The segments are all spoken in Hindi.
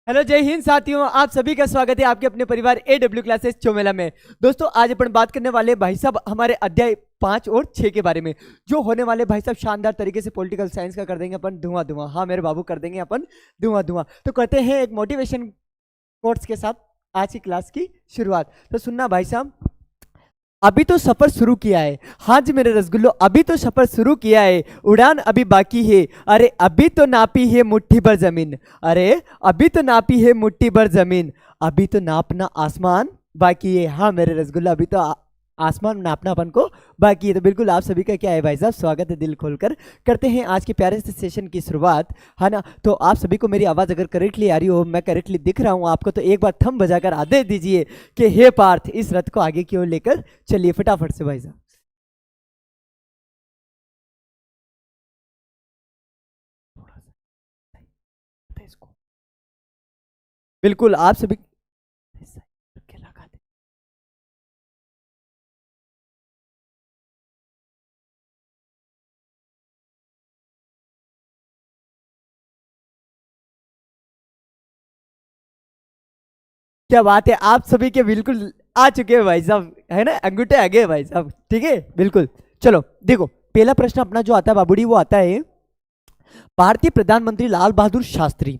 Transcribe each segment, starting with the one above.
हेलो, जय हिंद साथियों। आप सभी का स्वागत है आपके अपने परिवार AW क्लासेस चौमेला में। दोस्तों, आज अपन बात करने वाले भाई साहब हमारे अध्याय 5 और 6 के बारे में, जो होने वाले भाई साहब शानदार तरीके से पॉलिटिकल साइंस का कर देंगे अपन धुआं धुआं। हाँ मेरे बाबू, कर देंगे अपन धुआं धुआं। तो करते हैं एक मोटिवेशन कोट्स के साथ आज की क्लास की शुरुआत। तो सुनना भाई साहब, अभी तो सफर शुरू किया है। हाँ जी मेरे रसगुल्लो, अभी तो सफर शुरू किया है, उड़ान अभी बाकी है। अरे अभी तो नापी है मुट्ठी भर जमीन। अरे अभी तो नापी है मुट्ठी भर जमीन। अभी तो नापना आसमान बाकी है। हाँ मेरे रसगुल्ला, अभी तो आसमान नापना अपन को बाकी है। तो बिल्कुल आप सभी का क्या है भाई साहब, स्वागत है दिल खोलकर। करते हैं आज के प्यारे से सेशन की शुरुआत, है ना। तो आप सभी को मेरी आवाज़ अगर करेक्टली आ रही हो, मैं करेक्टली दिख रहा हूँ आपको, तो एक बार थम बजाकर आदेश दीजिए कि हे पार्थ, इस रथ को आगे की ओर लेकर चलिए फटाफट से भाई साहब। थोड़ा सा इसको, बिल्कुल आप सभी लगा दे। क्या बात है, आप सभी के बिल्कुल आ चुके हैं भाई साहब, है ना, अंगूठे आ गए भाई साहब। ठीक है बिल्कुल। चलो देखो, पहला प्रश्न अपना जो आता है बाबूड़ी, वो आता है भारतीय प्रधानमंत्री लाल बहादुर शास्त्री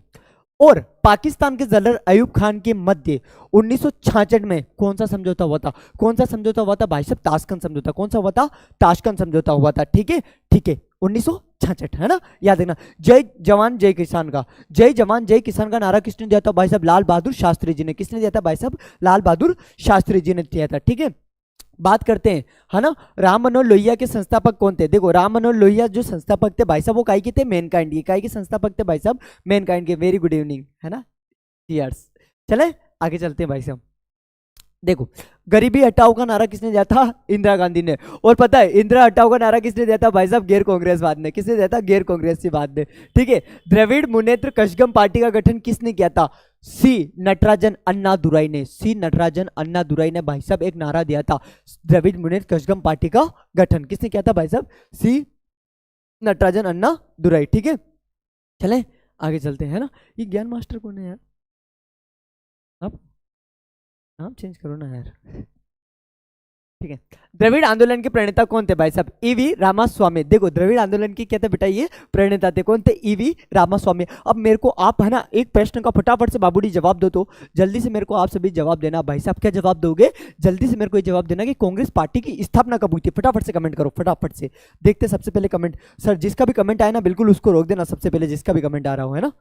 और पाकिस्तान के जनरल अयूब खान के मध्य 1966 में कौन सा समझौता हुआ था? कौन सा समझौता हुआ था भाई साहब? ताशकंद समझौता। कौन सा हुआ था? ताशकंद समझौता हुआ था। ठीक है ठीक है, 1966, है ना, याद रखना। जय जवान जय किसान का, जय जवान जय किसान का नारा किसने दिया था भाई साहब? लाल बहादुर शास्त्री जी ने। किसने दिया था भाई साहब? लाल बहादुर शास्त्री जी ने दिया था। ठीक है, बात करते हैं, है ना, राम मनोहर लोहिया के संस्थापक कौन थे? देखो, राम मनोहर लोहिया जो संस्थापक थे भाई साहब, वो काय के थे? मैनकाइंड के। काय के संस्थापक थे भाई साहब? मैनकाइंड के। वेरी गुड इवनिंग, है ना, यर्स। चले आगे चलते हैं भाई साहब। देखो, गरीबी हटाओ का नारा किसने दिया था? इंदिरा गांधी ने। और पता है इंदिरा हटाओ का नारा किसने दिया था भाई साहब? गैर कांग्रेसवाद ने। किसने दिया था? गैर कांग्रेसवाद ने। ठीक है, द्रविड़ मुनेत्र कशगम पार्टी का गठन किसने किया था? सी नटराजन अन्ना दुराई ने। सी नटराजन अन्ना दुराई ने भाई साहब एक नारा दिया था, द्रविड़ मुनेत्र कशगम पार्टी का गठन किसने किया था भाई साहब? सी नटराजन अन्ना दुराई। ठीक है, चले आगे चलते हैं, है ना। ये ज्ञान मास्टर कौन है यार? अब नाम चेंज करो ना यार। ठीक है, द्रविड़ आंदोलन के प्रणेता कौन थे भाई साहब? ईवी रामास्वामी। देखो, द्रविड़ आंदोलन की क्या थे बेटा? ये प्रणेता थे। कौन थे? ईवी रामास्वामी। अब मेरे को आप, है ना, एक प्रश्न का फटाफट से बाबूजी जवाब दो, तो जल्दी से मेरे को आप सभी जवाब देना। भाई साहब क्या जवाब दोगे? जल्दी से मेरे को ये जवाब देना कि कांग्रेस पार्टी की स्थापना कब हुई थी। फटाफट से कमेंट करो, फटाफट से। देखते सबसे पहले कमेंट। सर जिसका भी कमेंट आए ना, बिल्कुल उसको रोक देना सबसे पहले, जिसका भी कमेंट आ रहा हो, है ना।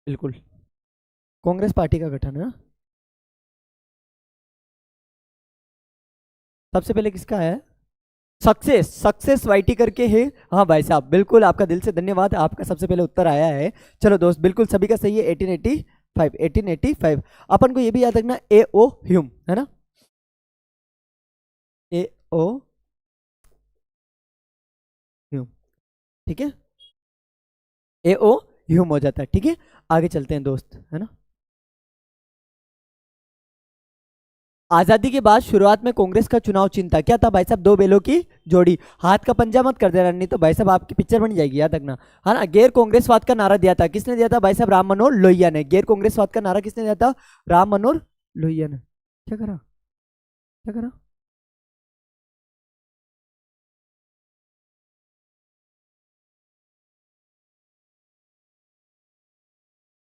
बिल्कुल, कांग्रेस पार्टी का गठन, है ना। सबसे पहले किसका है? सक्सेस, सक्सेस वाईटी करके है। हाँ भाई साहब, बिल्कुल आपका दिल से धन्यवाद, आपका सबसे पहले उत्तर आया है। चलो दोस्त, बिल्कुल सभी का सही है। 1885, 1885। अपन को ये भी याद रखना, ए ओ ह्यूम, है ना। ए ओ ह्यूम। ठीक है, ए ओ ह्यूम हो जाता है। ठीक है, आगे चलते हैं दोस्त, है ना। आजादी के बाद शुरुआत में कांग्रेस का चुनाव चिन्ह था, क्या था भाई साहब? दो बेलों की जोड़ी। हाथ का पंजा मत कर देना, नहीं तो भाई साहब आपकी पिक्चर बन जाएगी, याद रखना, है ना। गैर कांग्रेसवाद का नारा दिया था, किसने दिया था भाई साहब? राम मनोहर लोहिया ने। गैर कांग्रेसवाद का नारा किसने दिया था? राम मनोहर लोहिया ने। क्या करा, क्या करा?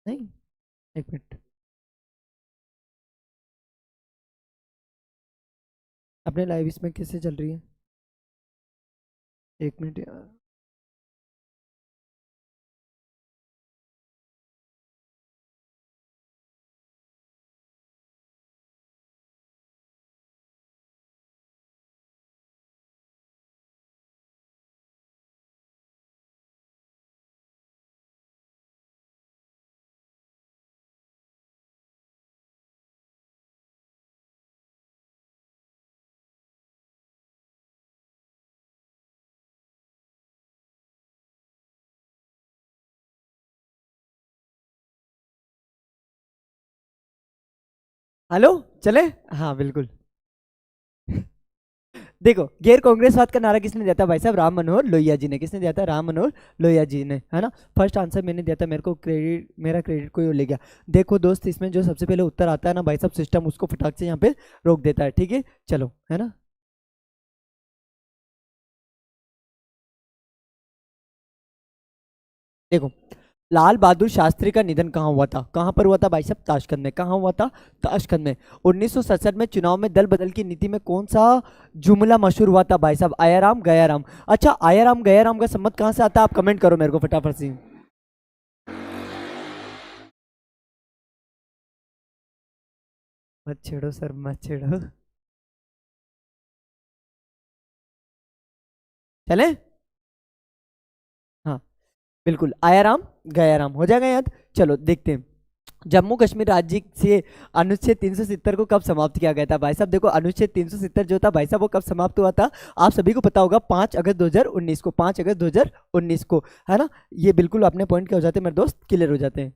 नहीं, एक मिनट, अपने लाइव इसमें कैसे चल रही है? एक मिनट यार। हेलो, चले। हाँ बिल्कुल, देखो गैर कांग्रेसवाद का नारा किसने दिया था भाई साहब? राम मनोहर लोहिया जी ने। किसने दिया था? राम मनोहर लोहिया जी ने, है ना। फर्स्ट आंसर मैंने दिया था, मेरे को क्रेडिट, मेरा क्रेडिट कोई और ले गया। देखो दोस्त, इसमें जो सबसे पहले उत्तर आता है ना भाई साहब, सिस्टम उसको फटाक से यहाँ पे रोक देता है, ठीक है। चलो, है ना। देखो, लाल बहादुर शास्त्री का निधन कहाँ हुआ था? कहाँ पर हुआ था भाई साहब? ताशकंद में। कहाँ हुआ था? ताशकंद में। 1967 में चुनाव में दल बदल की नीति में कौन सा जुमला मशहूर हुआ था भाई साहब? आया राम गया राम। अच्छा, आया राम गया राम का संबंध कहाँ से आता है? आप कमेंट करो मेरे को फटाफट से। मत छेड़ो सर, मत छेड़ो। चले, हाँ बिल्कुल, आया राम गया राम हो जाएगा याद। चलो देखते हैं, जम्मू कश्मीर राज्य से अनुच्छेद 370 को कब समाप्त किया गया था भाई साहब? देखो, अनुच्छेद 370 जो था भाई साहब, वो कब समाप्त हुआ था? आप सभी को पता होगा, 5 अगस्त 2019 को, 5 अगस्त 2019 को, है ना। ये बिल्कुल अपने पॉइंट क्या हो जाते हैं मेरे दोस्त? क्लियर हो जाते हैं।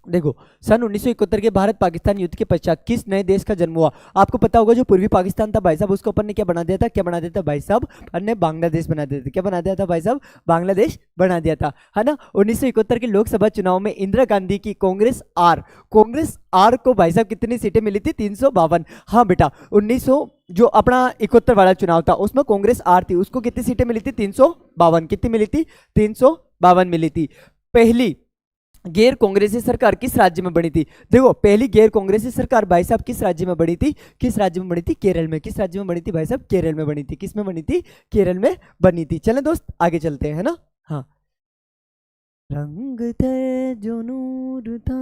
देखो, सन 1971 के भारत पाकिस्तान युद्ध के पश्चात किस नए देश का जन्म हुआ? आपको पता होगा, जो पूर्वी पाकिस्तान था भाई साहब, उसको अपन ने क्या बना दिया था? क्या बना दिया था भाई साहब? अपन ने बांग्लादेश बना दिया था। क्या बना दिया था भाई साहब? बांग्लादेश बना दिया था, है ना। 1971 के लोकसभा चुनाव में इंदिरा गांधी की कांग्रेस आर को भाई साहब कितनी सीटें मिली थी? 352। हाँ बेटा, 1900 जो अपना 71 वाला चुनाव था, उसमें कांग्रेस आर थी, उसको कितनी सीटें मिली थी? 352। कितनी मिली थी? 352 मिली थी। पहली गैर कांग्रेसी सरकार किस राज्य में बनी थी? देखो, पहली गैर कांग्रेसी सरकार भाई साहब किस राज्य में बनी थी? किस राज्य में बनी थी? केरल में। किस राज्य में बनी थी भाई साहब? केरल में बनी थी। किस में बनी थी? केरल में बनी थी। चलें दोस्त, आगे चलते हैं, है ना। हाँ, रंग थे जो नूर था।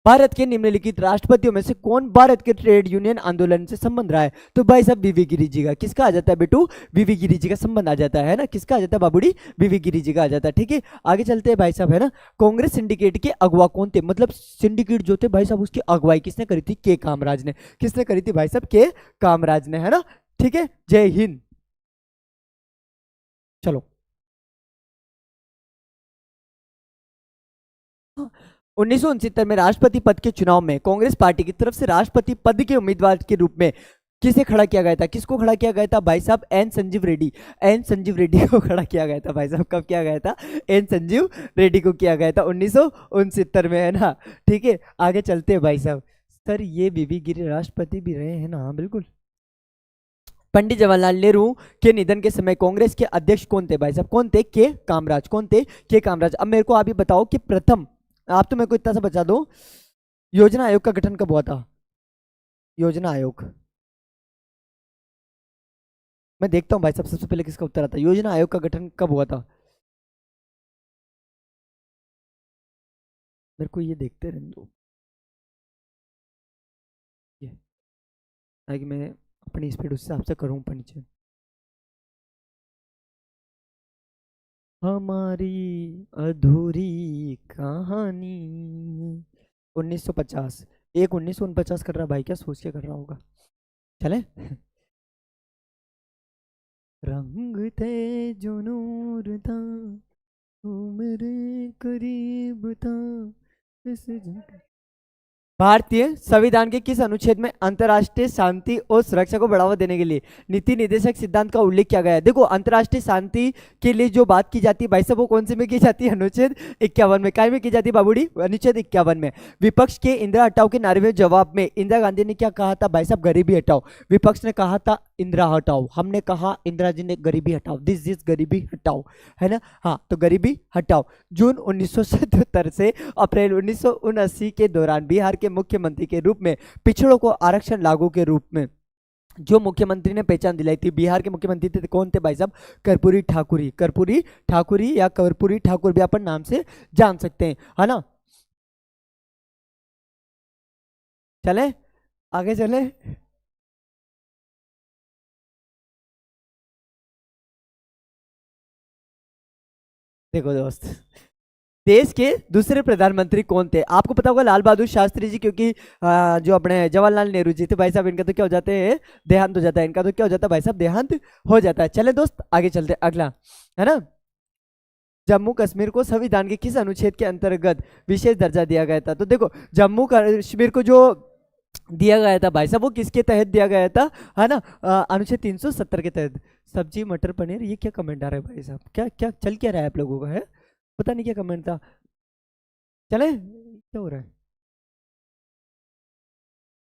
भारत के निम्नलिखित राष्ट्रपतियों में से कौन भारत के ट्रेड यूनियन आंदोलन से संबंध रहा है? तो भाई साहब वीवी गिरी जी का। किसका आ जाता है बेटू? वीवी गिरी जी का संबंध आ जाता है ना। किसका आ जाता है बाबूड़ी? वीवी गिरी जी का आ जाता है, ठीक है। आगे चलते हैं भाई साहब, है ना। कांग्रेस सिंडिकेट के अगवा कौन थे? मतलब सिंडिकेट जो थे भाई साहब, उसकी अगुवाई किसने करी थी? के कामराज ने। किसने करी थी भाई साहब? के कामराज ने, है ना। ठीक है, जय हिंद। चलो, 1969 में राष्ट्रपति पद के चुनाव में कांग्रेस पार्टी की तरफ से राष्ट्रपति पद के उम्मीदवार के रूप में किसे खड़ा किया गया था? किसको खड़ा किया गया था भाई साहब? एन संजीव रेड्डी। एन संजीव रेड्डी को खड़ा किया गया था भाई साहब। कब किया गया था? एन संजीव रेड्डी को किया गया था 1969 में, है ना। ठीक है, आगे चलते हैं भाई साहब। सर, ये बीबी गिरी राष्ट्रपति भी रहे हैं ना? हाँ बिल्कुल। पंडित जवाहरलाल नेहरू के निधन के समय कांग्रेस के अध्यक्ष कौन थे भाई साहब? कौन थे? के कामराज। कौन थे? के कामराज। अब मेरे को आप ये बताओ कि प्रथम, आप तो मेरे को इतना सा बता दो, योजना आयोग का गठन कब हुआ था? योजना आयोग, मैं देखता हूँ भाई साहब सबसे पहले किसका उत्तर आता है। योजना आयोग का गठन कब हुआ था? मेरे को ये देखते रहने दो, ये ताकि मैं अपनी स्पीड उस हिसाब से करूँ ऊपर नीचे। हमारी अधूरी कहानी, 1950। एक 1949 कर रहा भाई, क्या सोच के कर रहा होगा। चले, रंग थे जो नूर था, तू मेरे करीब था, इस भारतीय संविधान के किस अनुच्छेद में अंतर्राष्ट्रीय शांति और सुरक्षा को बढ़ावा देने के लिए नीति निर्देशक सिद्धांत का उल्लेख किया गया है? देखो, अंतर्राष्ट्रीय शांति के लिए जो बात की जाती है भाई साहब, वो कौन से में की जाती है? अनुच्छेद 51 में। काय में की जाती है बाबूड़ी? अनुच्छेद 51 में। विपक्ष के इंदिरा हटाओ के नारे में जवाब में इंदिरा गांधी ने क्या कहा था भाई साहब? गरीबी हटाओ। विपक्ष ने कहा था इंदिरा हटाओ, हमने कहा इंदिरा जी ने गरीबी हटाओ। दिस इज गरीबी हटाओ, है ना। हाँ, तो गरीबी हटाओ। जून 1977 से अप्रैल 1979 के दौरान बिहार के मुख्यमंत्री के रूप में पिछड़ों को आरक्षण लागू के रूप में जो मुख्यमंत्री ने पहचान दिलाई थी, बिहार के मुख्यमंत्री थे कौन थे भाई साहब? कर्पूरी ठाकुरी। कर्पूरी ठाकुरी या कर्पूरी ठाकुर भी अपन नाम से जान सकते हैं, है ना। चले, आगे चले। देखो दोस्त, देश के दूसरे प्रधानमंत्री कौन थे? आपको पता होगा लाल बहादुर शास्त्री जी, क्योंकि जो अपने जवाहरलाल नेहरू जी थे भाई साहब, इनका तो क्या हो जाते हैं? देहांत हो जाता है। इनका तो क्या हो जाता है भाई साहब? देहांत हो जाता है। चले दोस्त, आगे चलते हैं, अगला, है ना। जम्मू कश्मीर को संविधान के किस अनुच्छेद के अंतर्गत विशेष दर्जा दिया गया था? तो देखो, जम्मू कश्मीर को जो दिया गया था भाई साहब, वो किसके तहत दिया गया था, है ना, अनुच्छेद 370 के तहत। सब्जी मटर पनीर, ये क्या कमेंट आ रहा है भाई साहब, क्या क्या चल क्या रहा है आप लोगों का, है पता नहीं क्या कमेंट था। चले, क्या हो रहा है,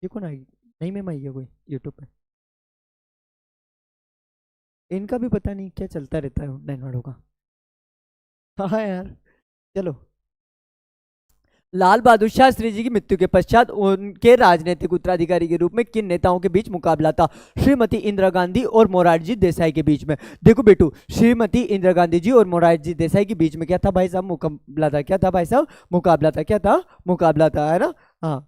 ये कौन आई, नहीं मैम आई है कोई यूट्यूब पे, इनका भी पता नहीं क्या चलता रहता है ऑनलाइन वालों का। हाँ यार, चलो। लाल बहादुर शास्त्री जी की मृत्यु के पश्चात उनके राजनीतिक उत्तराधिकारी के रूप में किन नेताओं के बीच मुकाबला था, श्रीमती इंदिरा गांधी और मोरारजी देसाई के बीच में। देखो बेटू, श्रीमती इंदिरा गांधी जी और मोरारजी देसाई के बीच में क्या था भाई साहब, मुकाबला था, क्या था भाई साहब, मुकाबला था, क्या था, मुकाबला था, है ना। हाँ,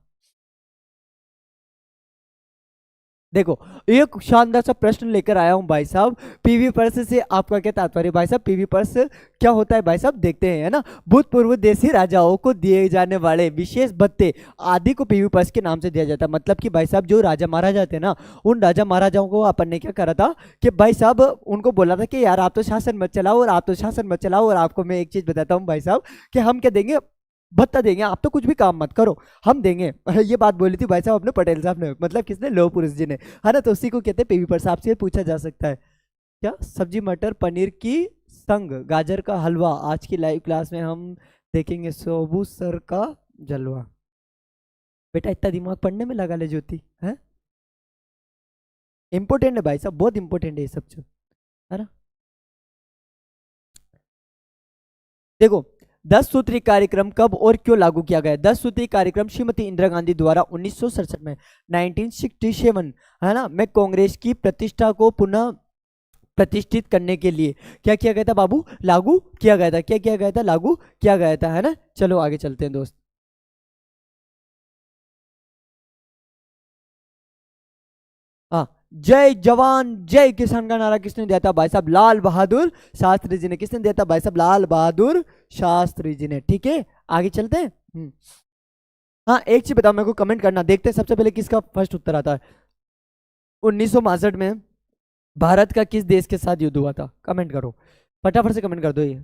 देखो, एक शानदार सा प्रश्न लेकर आया हूं भाई साहब, पीवी पर्स से आपका क्या तात्पर्य भाई साहब, पीवी पर्स क्या होता है भाई साहब, देखते हैं, है ना। भूतपूर्व देशी राजाओं को दिए जाने वाले विशेष भत्ते आदि को पीवी पर्स के नाम से दिया जाता है। मतलब कि भाई साहब जो राजा महाराजा थे ना, उन राजा महाराजाओं को अपन ने क्या करा था कि भाई साहब उनको बोला था कि यार आप तो शासन मत चलाओ, और आप तो शासन मत चलाओ, और आपको मैं एक चीज बताता हूँ भाई साहब, कि हम क्या देंगे, भत्ता देंगे, आप तो कुछ भी काम मत करो, हम देंगे। ये बात बोली थी भाई साहब अपने पटेल साहब ने, मतलब किसने, लोह पुरुष जी ने, है ना। तो उसी को कहते हैं पीवी पर, आपसे पूछा जा सकता है। क्या, सब्जी मटर पनीर की संग गाजर का हलवा, आज की लाइव क्लास में हम देखेंगे सोबू सर का जलवा। बेटा इतना दिमाग पढ़ने में लगा ले ज्योति, है इंपॉर्टेंट है भाई साहब, बहुत इंपॉर्टेंट है ये सब जो, है ना। देखो, 10 सूत्री कार्यक्रम कब और क्यों लागू किया गया। 10 सूत्री कार्यक्रम श्रीमती इंदिरा गांधी द्वारा 1967 में, 1967, है ना, में कांग्रेस की प्रतिष्ठा को पुनः प्रतिष्ठित करने के लिए क्या किया गया था बाबू, लागू किया गया था, क्या किया गया था, लागू किया गया था, है ना। चलो आगे चलते हैं दोस्त। हाँ, जय जवान जय किसान का नारा किसने दिया था भाई साहब, लाल बहादुर शास्त्री जी ने। किसने दिया था भाई साहब, लाल बहादुर शास्त्री जी ने। ठीक है, आगे चलते हैं। हाँ, एक चीज बताओ मेरे को, कमेंट करना, देखते हैं सबसे पहले किसका फर्स्ट उत्तर आता है। 1962 में भारत का किस देश के साथ युद्ध हुआ था, कमेंट करो, फटाफट से कमेंट कर दो ये।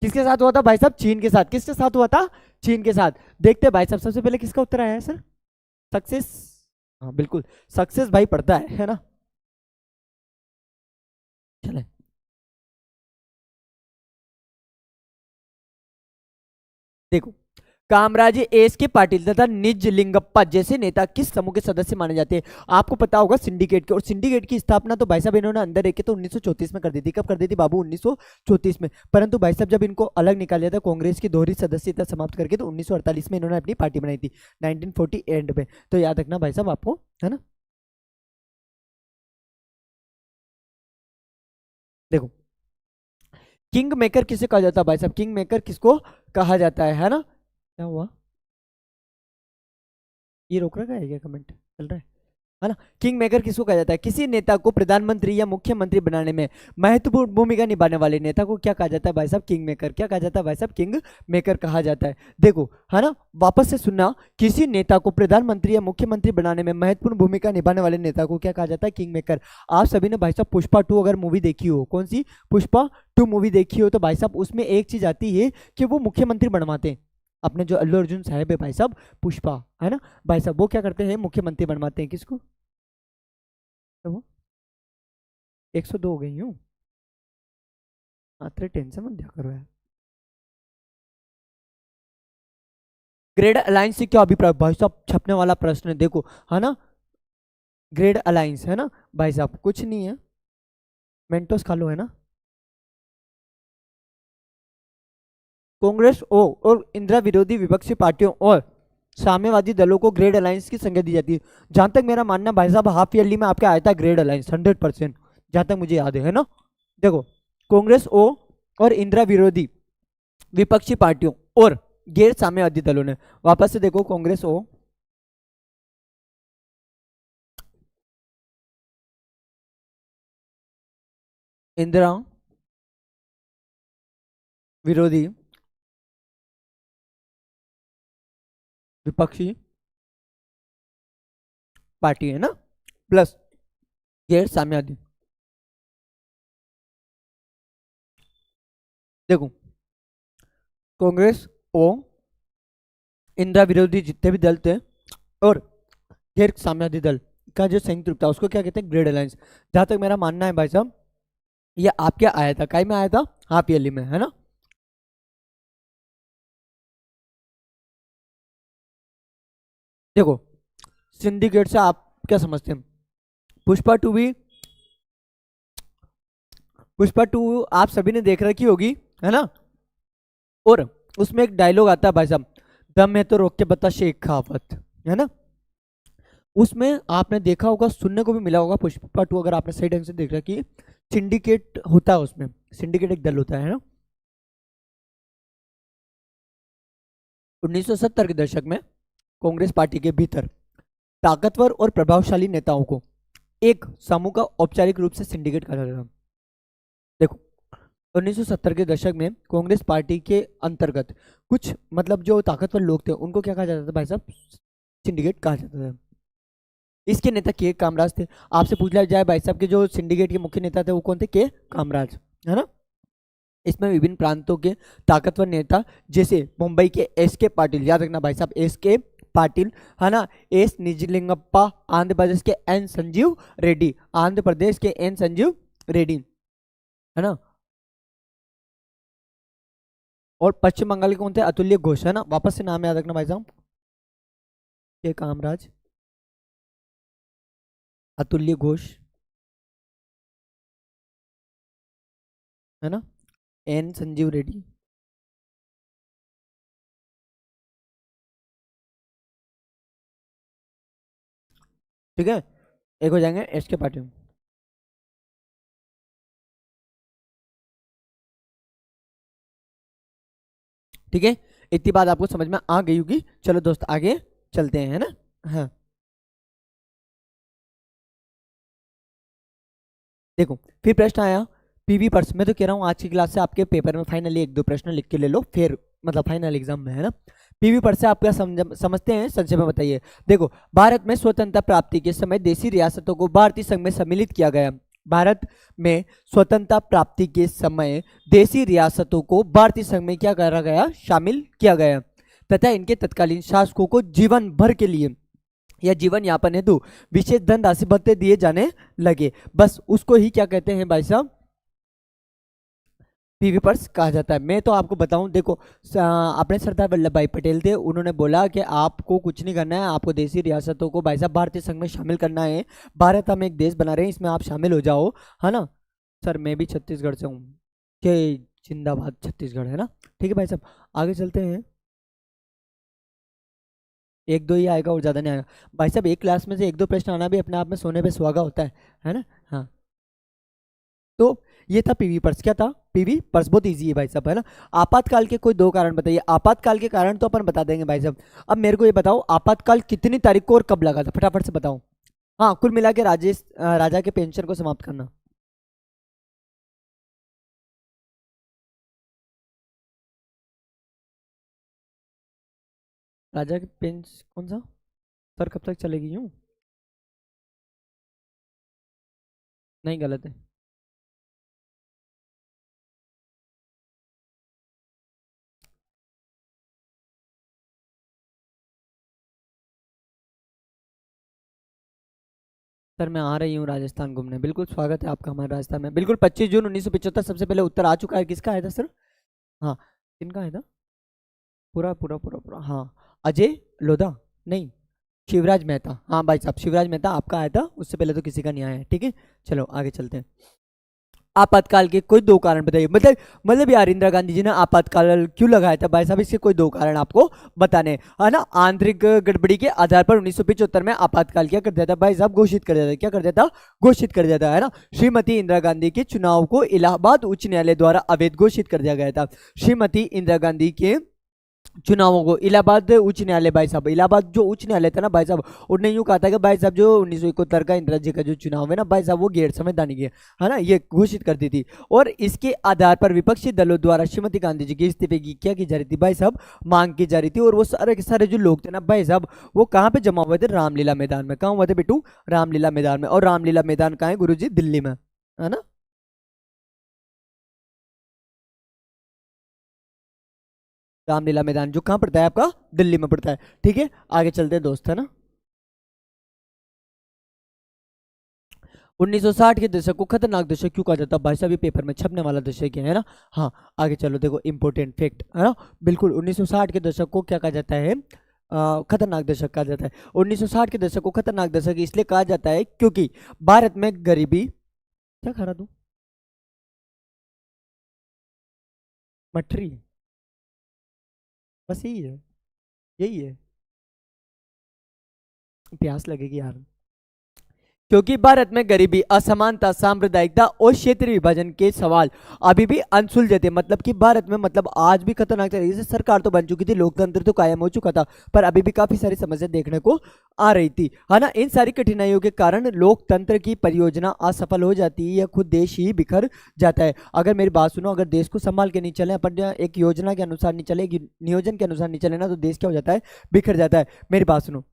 किसके साथ हुआ था भाई साहब, चीन के साथ। किसके साथ हुआ था, चीन के साथ। देखते हैं भाई साहब, सबसे पहले किसका उत्तर आया है सर, सक्सेस। हाँ बिल्कुल, सक्सेस भाई पढ़ता है ना। चले, देखो, कामराज एस के पाटिल तथा निज लिंगप्पा जैसे नेता किस समूह के सदस्य माने जाते हैं। आपको पता होगा सिंडिकेट के, और सिंडिकेट की स्थापना तो भाई साहब इन्होंने अंदर एक तो 1934 में कर दी थी। कब कर दी थी बाबू, 1934 में। परंतु भाई साहब जब इनको अलग निकाल दिया था कांग्रेस की दोहरी सदस्यता समाप्त करके, तो 1948 में इन्होंने अपनी पार्टी बनाई थी, 1940 एंड में। तो याद रखना भाई साहब आपको, है ना। देखो, किंग मेकर किसे कहा जाता है भाई साहब, किंग मेकर किसको कहा जाता है ना। क्या हुआ, ये रोक रखा है क्या, कमेंट चल रहा है ना। किंग मेकर किसको कहा जाता है, किसी नेता को प्रधानमंत्री या मुख्यमंत्री बनाने में महत्वपूर्ण भूमिका निभाने वाले नेता को क्या कहा जाता है भाई साहब, किंग मेकर। क्या कहा जाता है भाई साहब, किंग मेकर कहा जाता है। देखो, है ना, वापस से सुनना, किसी नेता को प्रधानमंत्री या मुख्यमंत्री बनाने में महत्वपूर्ण भूमिका निभाने वाले नेता को क्या कहा जाता है, किंग मेकर। आप सभी ने भाई साहब पुष्पा 2 अगर मूवी देखी हो, कौन सी, पुष्पा 2 मूवी देखी हो, तो भाई साहब उसमें एक चीज आती है कि वो मुख्यमंत्री बनवाते हैं अपने जो अल्लू अर्जुन साहब है भाई साहब, पुष्पा, है ना। भाई साहब वो क्या करते हैं, मुख्यमंत्री बनवाते हैं किसको, तो वो 102 हो गई हूँ, हाँ तेरे टेंशन मत दिया करो यार। ग्रेड अलायंस से क्या अभिप्राय भाई साहब, छपने वाला प्रश्न है देखो, है ना। ग्रेड अलायंस, है ना भाई साहब, कुछ नहीं है, मेंटोस खा लो, है ना। कांग्रेस ओ और इंदिरा विरोधी विपक्षी पार्टियों और साम्यवादी दलों को ग्रेड अलायंस की संज्ञा दी जाती है। जहां तक मेरा मानना भाई साहब, हाफ ईयरली में आपके आया था ग्रेड अलायंस 100%, जहां तक मुझे याद है ना। देखो, कांग्रेस ओ और इंदिरा विरोधी विपक्षी पार्टियों और गैर साम्यवादी दलों ने, वापस से देखो, कांग्रेस ओ, इंदिरा विरोधी विपक्षी पार्टी है ना, प्लस गैर साम्यवादी। देखो कांग्रेस और इंदिरा विरोधी जितने भी दल थे और गैर साम्यवादी दल का जो संयुक्त रूप था उसको क्या कहते हैं, ग्रेड अलायंस। जहां तक मेरा मानना है भाई साहब, ये आपके आया था, काय में आया था, हाफ ईयरली में, है ना। देखो सिंडिकेट से आप क्या समझते हैं, पुष्पा टू भी, पुष्पा टू आप सभी ने देख रखी होगी, है ना। और उसमें एक डायलॉग आता है भाई साहब, दम है तो रोक के बता शेख खावत, है ना। उसमें आपने देखा होगा, सुनने को भी मिला होगा, पुष्पा टू अगर आपने सही ढंग से देख रखी, सिंडिकेट होता है उसमें, सिंडिकेट एक दल होता है ना। 1970 के दशक में कांग्रेस पार्टी के भीतर ताकतवर और प्रभावशाली नेताओं को एक समूह का औपचारिक रूप से सिंडिकेट कहा जाता था। देखो 1970 के दशक में कांग्रेस पार्टी के अंतर्गत कुछ मतलब जो ताकतवर लोग थे उनको क्या कहा जाता था भाई साहब, सिंडिकेट कहा जाता था। इसके नेता के कामराज थे। आपसे पूछ लिया जाए भाई साहब के जो सिंडिकेट के मुख्य नेता थे वो कौन थे, के कामराज, है ना। इसमें विभिन्न प्रांतों के ताकतवर नेता जैसे मुंबई के एस के पाटिल, याद रखना भाई साहब एस के पाटिल, है ना, एस निजलिंगप्पा, आंध्र प्रदेश के एन संजीव रेड्डी, आंध्र प्रदेश के एन संजीव रेड्डी, है ना। और पश्चिम बंगाल के कौन थे, अतुल्य घोष, है ना। वापस से नाम याद रखना भाई साहब, के कामराज, अतुल्य घोष, है ना, एन संजीव रेड्डी। ठीक है, एक हो जाएंगे एस के पाटिल। ठीक है, इतनी बात आपको समझ में आ गई होगी। चलो दोस्त आगे चलते हैं, है ना। हाँ देखो फिर प्रश्न आया, पीवी पर्स, मैं तो कह रहा हूँ आज की क्लास से आपके पेपर में फाइनली एक दो प्रश्न लिख के ले लो, फिर मतलब फाइनल एग्जाम में, है ना। पीवी पर्स से आप क्या समझते हैं, संक्षेप में बताइए। देखो भारत में स्वतंत्रता प्राप्ति के समय देशी रियासतों को भारतीय संघ में सम्मिलित किया गया। भारत में स्वतंत्रता प्राप्ति के समय देशी रियासतों को भारतीय संघ में क्या करा गया, शामिल किया गया, तथा इनके तत्कालीन शासकों को जीवन भर के लिए या जीवन यापन हेतु विशेष धन राशि भत्ते दिए जाने लगे। बस उसको ही क्या कहते हैं भाई साहब, पीवी पर्स कहा जाता है। मैं तो आपको बताऊं, देखो अपने सरदार वल्लभ भाई पटेल थे, उन्होंने बोला कि आपको कुछ नहीं करना है, आपको देशी रियासतों को भाई साहब भारतीय संघ में शामिल करना है। भारत हम एक देश बना रहे हैं, इसमें आप शामिल हो जाओ, है ना। सर मैं भी छत्तीसगढ़ से हूँ, के जिंदाबाद छत्तीसगढ़, है ना। ठीक है भाई साहब आगे चलते हैं। एक दो ही आएगा और ज़्यादा नहीं आएगा भाई साहब, एक क्लास में से एक दो प्रश्न आना भी अपने आप में सोने पे सुहागा होता है ना। हाँ तो ये था पीवी पर्स, क्या था, पीवी पर्स, बहुत इजी है भाई साहब, है ना। आपातकाल के कोई दो कारण बताइए। आपातकाल के कारण तो अपन बता देंगे भाई साहब। अब मेरे को ये बताओ आपातकाल कितनी तारीख को और कब लगा था, फटाफट से बताओ। हाँ कुल मिला के राजेश राजा के पेंशन को समाप्त करना। राजा की पेंशन कौन सा, सर कब तक चलेगी यूँ, नहीं गलत है। सर मैं आ रही हूँ राजस्थान घूमने, बिल्कुल स्वागत है आपका हमारे राजस्थान में। बिल्कुल 25 जून 1975 सबसे पहले उत्तर आ चुका है, किसका आया था सर, हाँ किनका आया था, पूरा पूरा पूरा पूरा, हाँ अजय लोधा, नहीं शिवराज मेहता, हाँ भाई साहब शिवराज मेहता आपका आया था, उससे पहले तो किसी का नहीं आया है। ठीक है चलो आगे चलते हैं। आपातकाल के कोई दो कारण बताइए, मतलब यार इंदिरा गांधी जी ने आपातकाल क्यों लगाया था भाई साहब, इसके कोई दो कारण आपको बताने है ना। आंतरिक गड़बड़ी के आधार पर 1975 में आपातकाल क्या कर दिया था भाई साहब, घोषित कर दिया था, क्या कर दिया था, घोषित कर दिया था, है ना। श्रीमती इंदिरा गांधी के चुनाव को इलाहाबाद उच्च न्यायालय द्वारा अवैध घोषित कर दिया गया था। श्रीमती इंदिरा गांधी के चुनावों को। इलाहाबाद उच्च न्यायालय भाई साहब, इलाहाबाद जो उच्च न्यायालय था ना भाई साहब, उन्होंने यूं कहा था कि भाई साहब जो 1971 का इंदिरा जी का जो चुनाव है ना भाई साहब, वो गैर संवैधानिक है ना, ये घोषित कर दी थी। और इसके आधार पर विपक्षी दलों द्वारा श्रीमती गांधी जी के इस्तीफे की क्या की जा रही थी भाई साहब, मांग की जा रही थी। और वो सारे के सारे जो लोग थे ना भाई साहब, वो कहाँ पे जमा हुए थे, रामलीला मैदान में। कहाँ हुए थे बेटू, रामलीला मैदान में। और रामलीला मैदान कहाँ है गुरु जी, दिल्ली में, है ना। रामलीला मैदान जो कहाँ पड़ता है आपका, दिल्ली में पड़ता है। ठीक है, आगे चलते हैं दोस्त, है ना। 1960 के दशक को खतरनाक दशक क्यों कहा जाता है भाई साहब, ये पेपर में छपने वाला दशक है ना। हाँ, आगे चलो, देखो इंपॉर्टेंट फैक्ट, है ना। बिल्कुल 1960 के दशक को क्या कहा जाता है, खतरनाक दशक कहा जाता है। 1960 के दशक को खतरनाक दशक इसलिए कहा जाता है क्योंकि भारत में गरीबी, क्या खा रहा तू, मठरी, बस यही है, यही है, प्यास लगेगी यार। क्योंकि भारत में गरीबी, असमानता, सांप्रदायिकता और क्षेत्रीय विभाजन के सवाल अभी भी अनसुलझे थे। मतलब कि भारत में, मतलब आज भी खतरनाक तरीके से सरकार तो बन चुकी थी, लोकतंत्र तो कायम हो चुका था, पर अभी भी काफी सारी समस्या देखने को आ रही थी, है ना। इन सारी कठिनाइयों के कारण लोकतंत्र की परियोजना असफल हो जाती है या खुद देश ही बिखर जाता है। अगर मेरी बात सुनो, अगर देश को संभाल के नहीं चले अपन, एक योजना के अनुसार नहीं चले, एक नियोजन के अनुसार नहीं चले ना, तो देश क्या हो जाता है, बिखर जाता है। मेरी बात सुनो,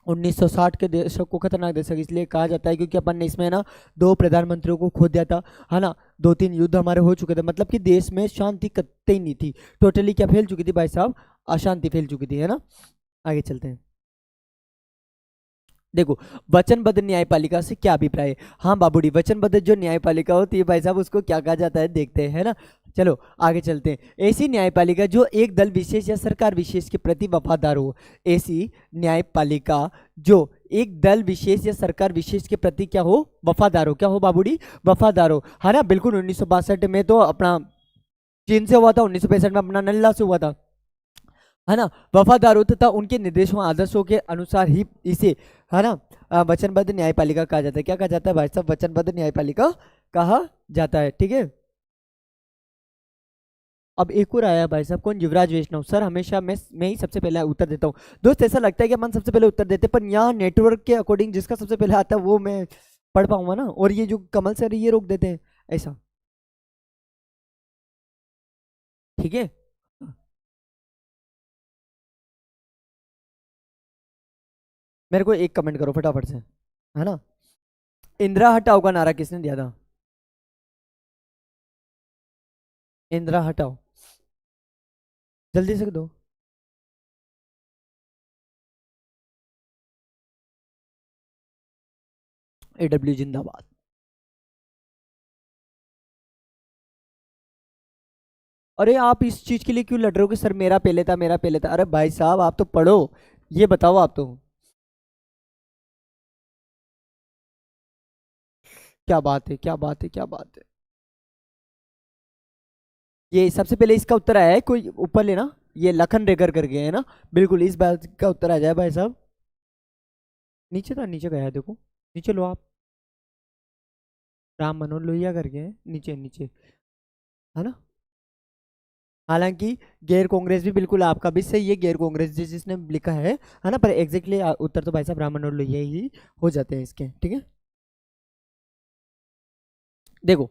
1960 के दशक को खतरनाक दशक इसलिए कहा जाता है क्योंकि अपन ने इसमें ना दो प्रधानमंत्रियों को खो दिया था, है ना। दो तीन युद्ध हमारे हो चुके थे, मतलब कि देश में शांति कतई नहीं थी, टोटली क्या फैल चुकी थी भाई साहब, अशांति फैल चुकी थी, है ना। आगे चलते हैं। देखो, वचनबद्ध न्यायपालिका से क्या अभिप्राय है। हाँ बाबूडी, वचनबद्ध जो न्यायपालिका होती है भाई साहब, उसको क्या कहा जाता है, देखते हैं, है ना। चलो आगे चलते हैं। ऐसी न्यायपालिका जो एक दल विशेष या सरकार विशेष के प्रति वफादार हो। ऐसी न्यायपालिका जो एक दल विशेष या सरकार विशेष के प्रति क्या हो, वफादार हो। क्या हो बाबूडी, वफादार हो, है ना। बिल्कुल 1962 में तो अपना चीन से हुआ था, 1965 में अपना नल्ला से हुआ था, है ना। वफादार हो तथा उनके निर्देशों आदर्शों के अनुसार ही इसे, है ना, वचनबद्ध न्यायपालिका कहा जाता है। क्या कहा जाता है भाई साहब, वचनबद्ध न्यायपालिका कहा जाता है। ठीक है, अब एक और आया भाई साहब, कौन, युवराज वैष्णव सर। हमेशा मैं ही सबसे पहले उत्तर देता हूँ दोस्त, ऐसा लगता है कि हम सबसे पहले उत्तर देते, पर यहाँ नेटवर्क के अकॉर्डिंग जिसका सबसे पहले आता है वो मैं पढ़ पाऊंगा ना, और ये जो कमल सर ये रोक देते हैं ऐसा। ठीक है, मेरे को एक कमेंट करो फटाफट से, है ना। इंदिरा हटाओ का नारा किसने दिया था, इंदिरा हटाओ, जल्दी से दो। AW जिंदाबाद। अरे आप इस चीज के लिए क्यों लड़ रहे हो कि सर मेरा पहले था, मेरा पहले था। अरे भाई साहब आप तो पढ़ो, ये बताओ आप तो, क्या बात है, क्या बात है, क्या बात है। ये सबसे पहले इसका उत्तर आया है, कोई ऊपर लेना, ये लखन रेगर करके है ना। बिल्कुल इस बात का उत्तर आ जाए भाई साहब। नीचे था, नीचे गया है देखो, नीचे लो आप, राम मनोहर लोहिया करके है, नीचे नीचे, है ना। हालांकि गैर कांग्रेस भी बिल्कुल आपका भी सही है, गैर कांग्रेस जिसने लिखा है ना, पर एग्जैक्टली उत्तर तो भाई साहब राम मनोहर लोहिया ही हो जाते हैं इसके। ठीक है, देखो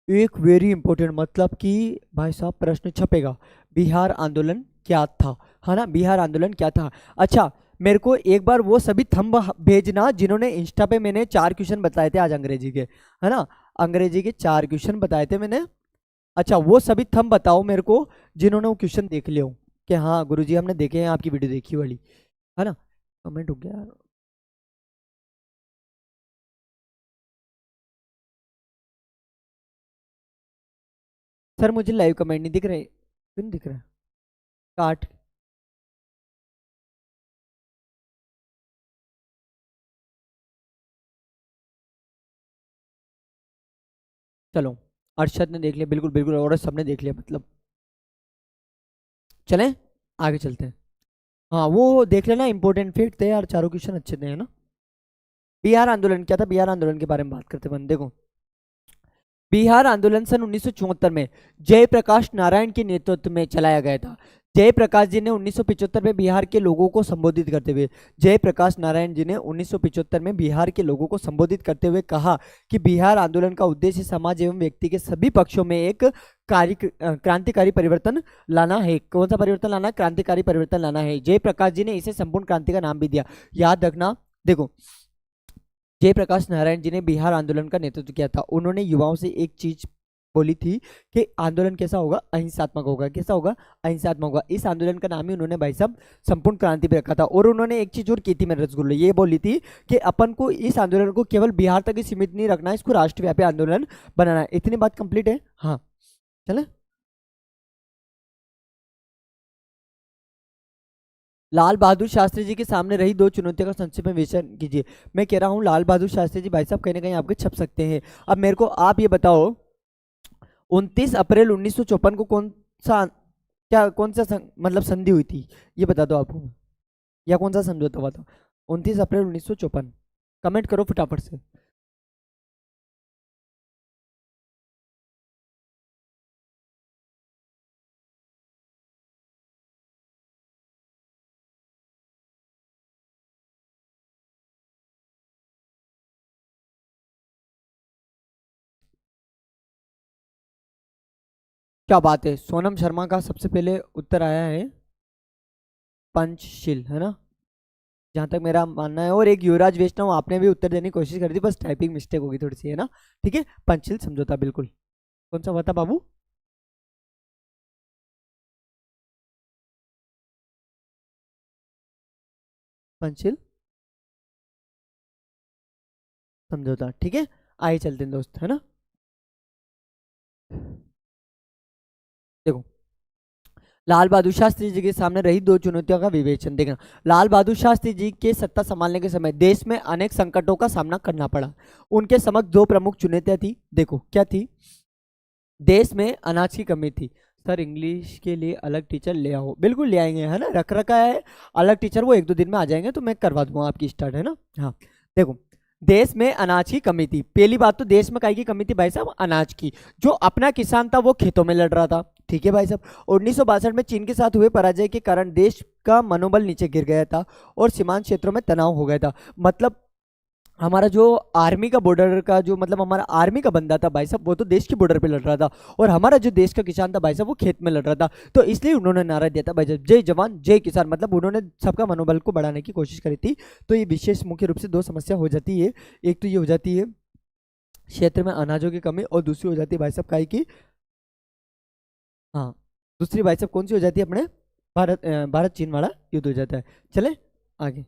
एक वेरी इंपॉर्टेंट, मतलब कि भाई साहब प्रश्न छपेगा, बिहार आंदोलन क्या था, है ना, बिहार आंदोलन क्या था। अच्छा, मेरे को एक बार वो सभी थंब भेजना जिन्होंने इंस्टा पे मैंने 4 क्वेश्चन बताए थे आज अंग्रेजी के, है ना, अंग्रेजी के 4 क्वेश्चन बताए थे मैंने। अच्छा, वो सभी थंब बताओ मेरे को जिन्होंने वो क्वेश्चन देख लिया हो, कि हाँ गुरुजी हमने देखे हैं, आपकी वीडियो देखी वाली, है ना। कमेंट हो गया यार। सर मुझे लाइव कमेंट नहीं दिख रहे, क्यों नहीं दिख रहा है? काट, चलो अरशद ने देख लिया, बिल्कुल बिल्कुल, और सबने देख लिया, मतलब चलें आगे चलते हैं। हाँ वो देख लेना, इंपॉर्टेंट फैक्ट थे यार, 4 क्वेश्चन अच्छे थे, है ना। बिहार आंदोलन क्या था, बिहार आंदोलन के बारे में बात करते हैं, देखो बिहार आंदोलन सन 1974 में जयप्रकाश नारायण के नेतृत्व में चलाया गया था। जयप्रकाश जी ने 1975 में बिहार के लोगों को संबोधित करते हुए, जयप्रकाश नारायण जी ने 1975 में बिहार के लोगों को संबोधित करते हुए कहा कि बिहार आंदोलन का उद्देश्य समाज एवं व्यक्ति के सभी पक्षों में एक क्रांतिकारी परिवर्तन लाना है। कौन सा परिवर्तन लाना है? क्रांतिकारी परिवर्तन लाना है। जयप्रकाश जी ने इसे संपूर्ण क्रांति का नाम भी दिया। याद रखना, देखो जयप्रकाश नारायण जी ने बिहार आंदोलन का नेतृत्व किया था। उन्होंने युवाओं से एक चीज बोली थी कि आंदोलन कैसा होगा? अहिंसात्मक होगा। कैसा होगा? अहिंसात्मक होगा। इस आंदोलन का नाम ही उन्होंने भाई साहब संपूर्ण क्रांति पे रखा था। और उन्होंने एक चीज और की थी मेरे रसगुल्ले, ये बोली थी कि अपन को इस आंदोलन को केवल बिहार तक ही सीमित नहीं रखना है, इसको राष्ट्रव्यापी आंदोलन बनाना है। इतनी बात कंप्लीट है? हाँ, चले। लाल बहादुर शास्त्री जी के सामने रही दो चुनौतियों का संक्षिप्त में विश्लेषण कीजिए। मैं कह रहा हूँ लाल बहादुर शास्त्री जी भाई साहब कहीं ना कहीं आपके छप सकते हैं। अब मेरे को आप ये बताओ, 29 अप्रैल 1954 को कौन सा, क्या कौन सा मतलब संधि हुई थी, ये बता दो आपको, या कौन सा समझौता हुआ था? 29 अप्रैल 1954, कमेंट करो फटाफट से। क्या बात है, सोनम शर्मा का सबसे पहले उत्तर आया है पंचशील, है ना, जहां तक मेरा मानना है। और एक युवराज वैष्णव, आपने भी उत्तर देने की कोशिश करी थी, बस टाइपिंग मिस्टेक होगी थोड़ी सी, है ना। ठीक है, पंचशील समझौता बिल्कुल। कौन सा हुआ था बाबू? पंचशील समझौता, ठीक है। आइए चलते हैं दोस्त, है ना। देखो, लाल बहादुर शास्त्री जी के सामने रही दो चुनौतियों का विवेचन देखना। लाल बहादुर शास्त्री जी के सत्ता संभालने के समय देश में अनेक संकटों का सामना करना पड़ा। उनके समक्ष दो प्रमुख चुनौतियां थी। देखो क्या थी? देश में अनाज की कमी थी। सर इंग्लिश के लिए अलग टीचर ले आओ, बिल्कुल ले आएंगे, है ना, रख रखा है अलग टीचर, वो एक दो दिन में आ जाएंगे तो मैं करवा दूंगा आपकी स्टार्ट, है ना। हाँ, देखो, देश में अनाज की कमी थी। पहली बात तो देश में काय की कमी थी भाई साहब? अनाज की। जो अपना किसान था वो खेतों में लड़ रहा था, ठीक है भाई साहब। 1962 में चीन के साथ हुए पराजय के कारण देश का मनोबल नीचे गिर गया था और सीमांत क्षेत्रों में तनाव हो गया था। मतलब हमारा जो आर्मी का बॉर्डर का जो, मतलब हमारा आर्मी का बंदा था भाई साहब, वो तो देश की बॉर्डर पे लड़ रहा था, और हमारा जो देश का किसान था भाई साहब वो खेत में लड़ रहा था। तो इसलिए उन्होंने नारा दिया था भाई साहब, जय जवान जय किसान। मतलब उन्होंने सबका मनोबल को बढ़ाने की कोशिश करी थी। तो ये विशेष मुख्य रूप से दो समस्या हो जाती है। एक तो ये हो जाती है क्षेत्र में अनाजों की कमी, और दूसरी हो जाती है भाई साहब काय की, हाँ, दूसरी भाई साहब कौन सी हो जाती है अपने? भारत चीन वाला युद्ध हो जाता है। चले आगे।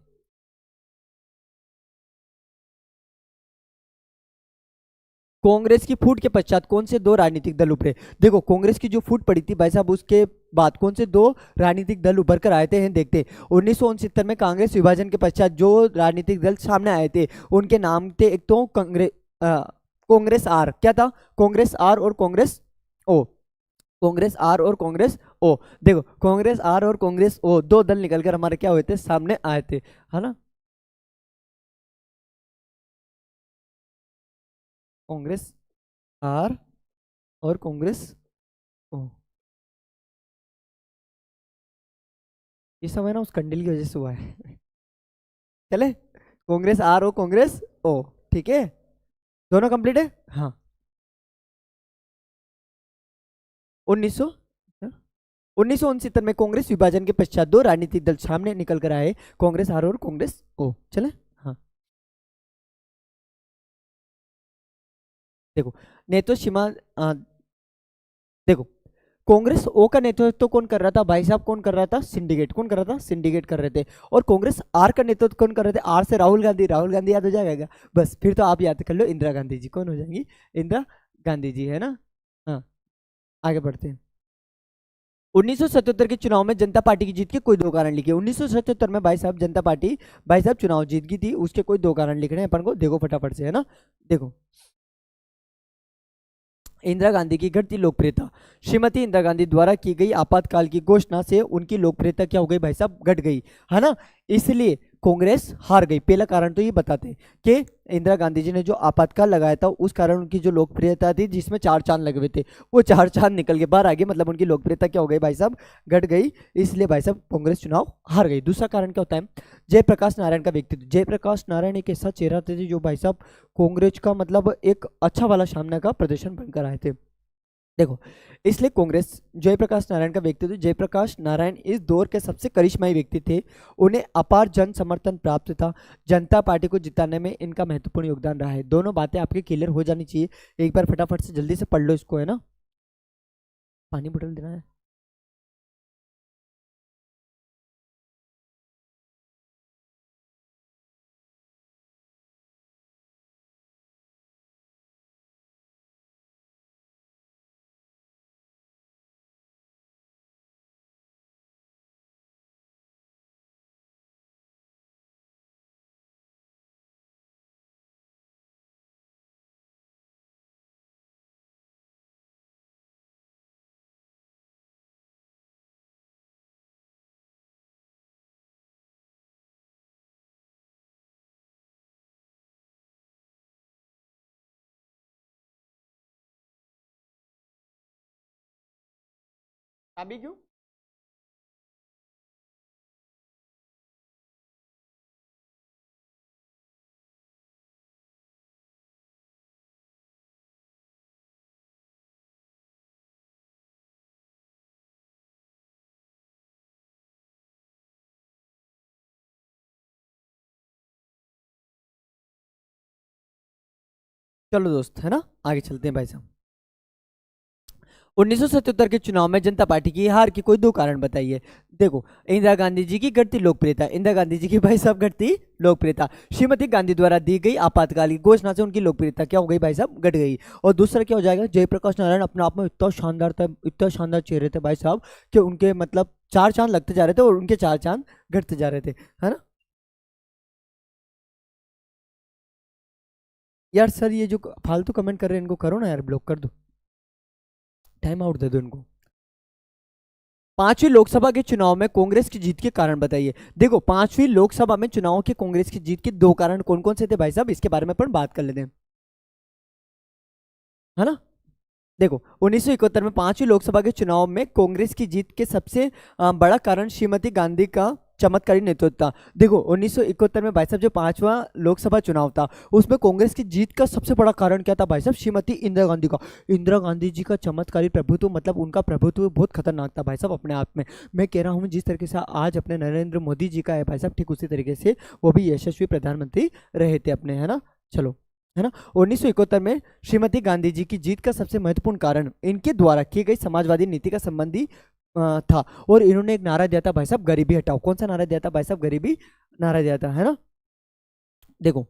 कांग्रेस की फूट के पश्चात कौन से दो राजनीतिक दल उभरे? देखो, कांग्रेस की जो फूट पड़ी थी भाई साहब, उसके बाद कौन से दो राजनीतिक दल उभर कर आए थे हैं, देखते हैं। 1969 में कांग्रेस विभाजन के पश्चात जो राजनीतिक दल सामने आए थे उनके नाम थे, एक तो कांग्रेस आर, क्या था? कांग्रेस आर और कांग्रेस ओ। कांग्रेस आर और कांग्रेस ओ। देखो, कांग्रेस आर और कांग्रेस ओ, दो दल निकलकर हमारे क्या हुए थे? सामने आए थे, है ना। कांग्रेस आर और कांग्रेस ओ, ये सब है ना उस कंडील की वजह से हुआ है। चले, कांग्रेस आर और कांग्रेस ओ, ठीक है, दोनों कंप्लीट है। हाँ, 1900 1969 में कांग्रेस विभाजन के पश्चात दो राजनीतिक दल सामने निकल कर आए, कांग्रेस आर और कांग्रेस ओ। चले, हाँ, देखो, नेतृत्व सीमा, देखो, कांग्रेस ओ का नेतृत्व कौन कर रहा था भाई साहब? कौन कर रहा था? सिंडिकेट। कौन कर रहा था? सिंडिकेट कर रहे थे। और कांग्रेस आर का नेतृत्व कौन कर रहे थे? आर से राहुल गांधी। राहुल गांधी याद हो जाएगा? बस फिर तो आप याद कर लो, इंदिरा गांधी जी। कौन हो जाएंगी? इंदिरा गांधी जी, है ना। हाँ, आगे बढ़ते हैं। 1977 के चुनाव में जनता पार्टी की जीत के कोई दो कारण लिखे। 1977 में भाई साहब जनता पार्टी भाई साहब चुनाव जीत गई थी, उसके कोई दो कारण लिख रहे हैं अपन को, देखो फटाफट से, है ना। देखो, इंदिरा गांधी की घटती लोकप्रियता। श्रीमती इंदिरा गांधी द्वारा की गई आपातकाल की घोषणा से उनकी लोकप्रियता क्या हो गई भाई साहब? घट गई, है ना। इसलिए कांग्रेस हार गई? पहला कारण तो ये बताते हैं कि इंदिरा गांधी जी ने जो आपातकाल लगाया था उस कारण उनकी जो लोकप्रियता थी, जिसमें 4 चांद लगे हुए थे, वो 4 चांद निकल के बाहर आ गए, मतलब उनकी लोकप्रियता क्या हो गई भाई साहब, घट गई। इसलिए भाई साहब कांग्रेस चुनाव हार गई। दूसरा कारण क्या होता है? जयप्रकाश नारायण का व्यक्तित्व। जयप्रकाश नारायण एक ऐसा चेहरा थे जो भाई साहब कांग्रेस का मतलब एक अच्छा वाला सामने का प्रदर्शन बनकर आए थे। देखो, इसलिए कांग्रेस, जयप्रकाश नारायण का व्यक्तित्व, जयप्रकाश नारायण इस दौर के सबसे करिश्माई व्यक्ति थे। उन्हें अपार जन समर्थन प्राप्त था। जनता पार्टी को जिताने में इनका महत्वपूर्ण योगदान रहा है। दोनों बातें आपकी क्लियर हो जानी चाहिए। एक बार फटाफट से जल्दी से पढ़ लो इसको, है ना। पानी बोतल देना है। अभी क्यों? चलो दोस्त, है ना, आगे चलते हैं भाई साहब। 1977 के चुनाव में जनता पार्टी की हार की कोई 2 कारण बताइए। देखो, इंदिरा गांधी जी की घटती लोकप्रियता, इंदिरा गांधी जी की भाई साहब घटती लोकप्रियता, श्रीमती गांधी द्वारा दी गई आपातकालीन घोषणा से उनकी लोकप्रियता क्या हो गई भाई साहब, घट गई। और दूसरा क्या हो जाएगा, जयप्रकाश नारायण अपने आप में इतना शानदार था, इतना शानदार चेहरे थे भाई साहब कि उनके मतलब 4 चांद लगते जा रहे थे और उनके 4 चांद घटते जा रहे थे, है ना। यार सर, ये जो फालतू कमेंट कर रहे हैं इनको करो ना यार, ब्लॉक कर दो, टाइम आउट दे दो इनको। 5वीं लोकसभा के चुनाव में कांग्रेस की जीत के कारण बताइए। देखो, 5वीं लोकसभा में चुनाव के कांग्रेस की जीत के 2 कारण कौन कौन से थे भाई साहब, इसके बारे में अपन बात कर लेते हैं, है ना। देखो, 1971 में 5वीं लोकसभा के चुनाव में कांग्रेस की जीत के सबसे बड़ा कारण श्रीमती गांधी का चमत्कारी नेतृत्व था। देखो, 1971 में भाई साहब जो 5वां लोकसभा चुनाव था उसमें कांग्रेस की जीत का सबसे बड़ा कारण क्या था भाई साहब, श्रीमती इंदिरा गांधी का, इंदिरा गांधी जी का चमत्कारी प्रभुत्व, मतलब उनका प्रभुत्व बहुत खतरनाक था भाई साहब अपने आप में। मैं कह रहा हूँ जिस तरीके से आज अपने नरेंद्र मोदी जी का है भाई साहब, ठीक उसी तरीके से वो भी यशस्वी प्रधानमंत्री रहे थे अपने, है ना। चलो, है ना। 1971 में श्रीमती गांधी जी की जीत का सबसे महत्वपूर्ण कारण इनके द्वारा की गई समाजवादी नीति का संबंधी था। और इन्होंने एक नारा दिया था भाई साहब, गरीबी हटाओ। कौन सा नारा दिया था भाई साहब, गरीबी नारा दिया था, है ना। देखो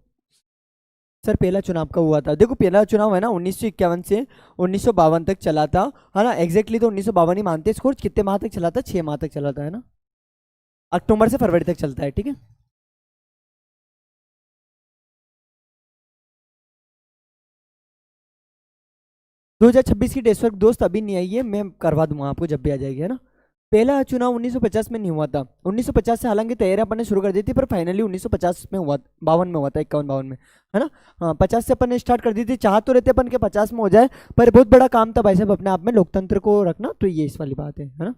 सर, पहला चुनाव कब हुआ था? देखो, पहला चुनाव है ना 1951 से 1952 तक चला था, है ना। एग्जैक्टली तो 1952 ही मानते हैं। इसको कितने माह तक चला था? 6 माह तक चला था, है ना। अक्टूबर से फरवरी तक चलता है, ठीक है। 2026 की डेट वर्क दोस्त अभी नहीं आई है, मैं करवा दूंगा आपको जब भी आ जाएगी, है ना। पहला चुनाव 1950 में नहीं हुआ था। 1950 से हालांकि तैयारियां अपन ने शुरू कर दी थी, पर फाइनली 1950 में हुआ, 52 में हुआ था, 51-52 में, है ना। हाँ, 50 से अपन ने स्टार्ट कर दी थी। चाह तो रहते अपन के 50 में हो जाए, पर बहुत बड़ा काम था भाई साहब अपने आप में लोकतंत्र को रखना, तो ये इस वाली बात है ना।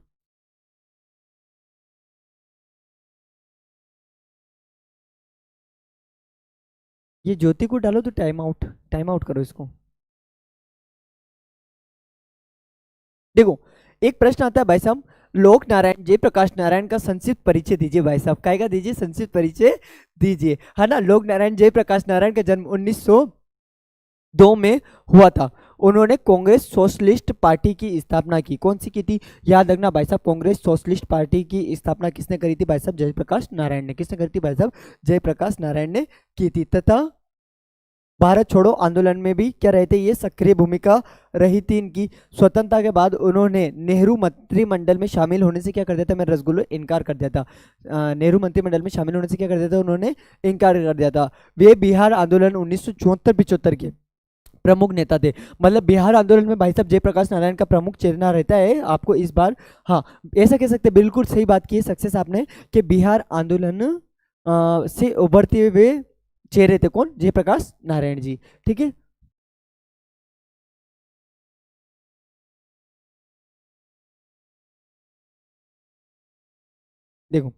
ये ज्योति को डालो तो टाइम आउट करो इसको। देखो, एक प्रश्न आता है भाई साहब, लोक नारायण जयप्रकाश नारायण का संक्षिप्त परिचय दीजिए भाई साहब। काय का दीजिए? संक्षिप्त परिचय दीजिए, है ना। लोक नारायण जयप्रकाश नारायण का जन्म 1902 में हुआ था। उन्होंने कांग्रेस सोशलिस्ट पार्टी की स्थापना की। कौन सी की थी? याद रखना भाई साहब, कांग्रेस सोशलिस्ट पार्टी की स्थापना किसने करी थी भाई साहब? जयप्रकाश नारायण ने। किसने करी थी भाई साहब? जयप्रकाश नारायण ने की थी। तथा भारत छोड़ो आंदोलन में भी क्या रहते, ये सक्रिय भूमिका रही थी इनकी। स्वतंत्रता के बाद उन्होंने नेहरू मंत्रिमंडल में शामिल होने से क्या कर दिया था? मैं रसगुल्लो इनकार कर दिया था। नेहरू मंत्रिमंडल में शामिल होने से क्या कर दिया था उन्होंने? इनकार कर दिया था। वे बिहार आंदोलन 1974-75 के प्रमुख नेता थे। मतलब बिहार आंदोलन में भाई साहब जयप्रकाश नारायण का प्रमुख चेहरा रहता है आपको इस बार। हाँ, ऐसा कह सकते हैं, बिल्कुल सही बात की है सक्सेस आपने, कि बिहार आंदोलन से उभरते हुए चेहरे थे। कौन? जयप्रकाश नारायण जी। ठीक है, देखो,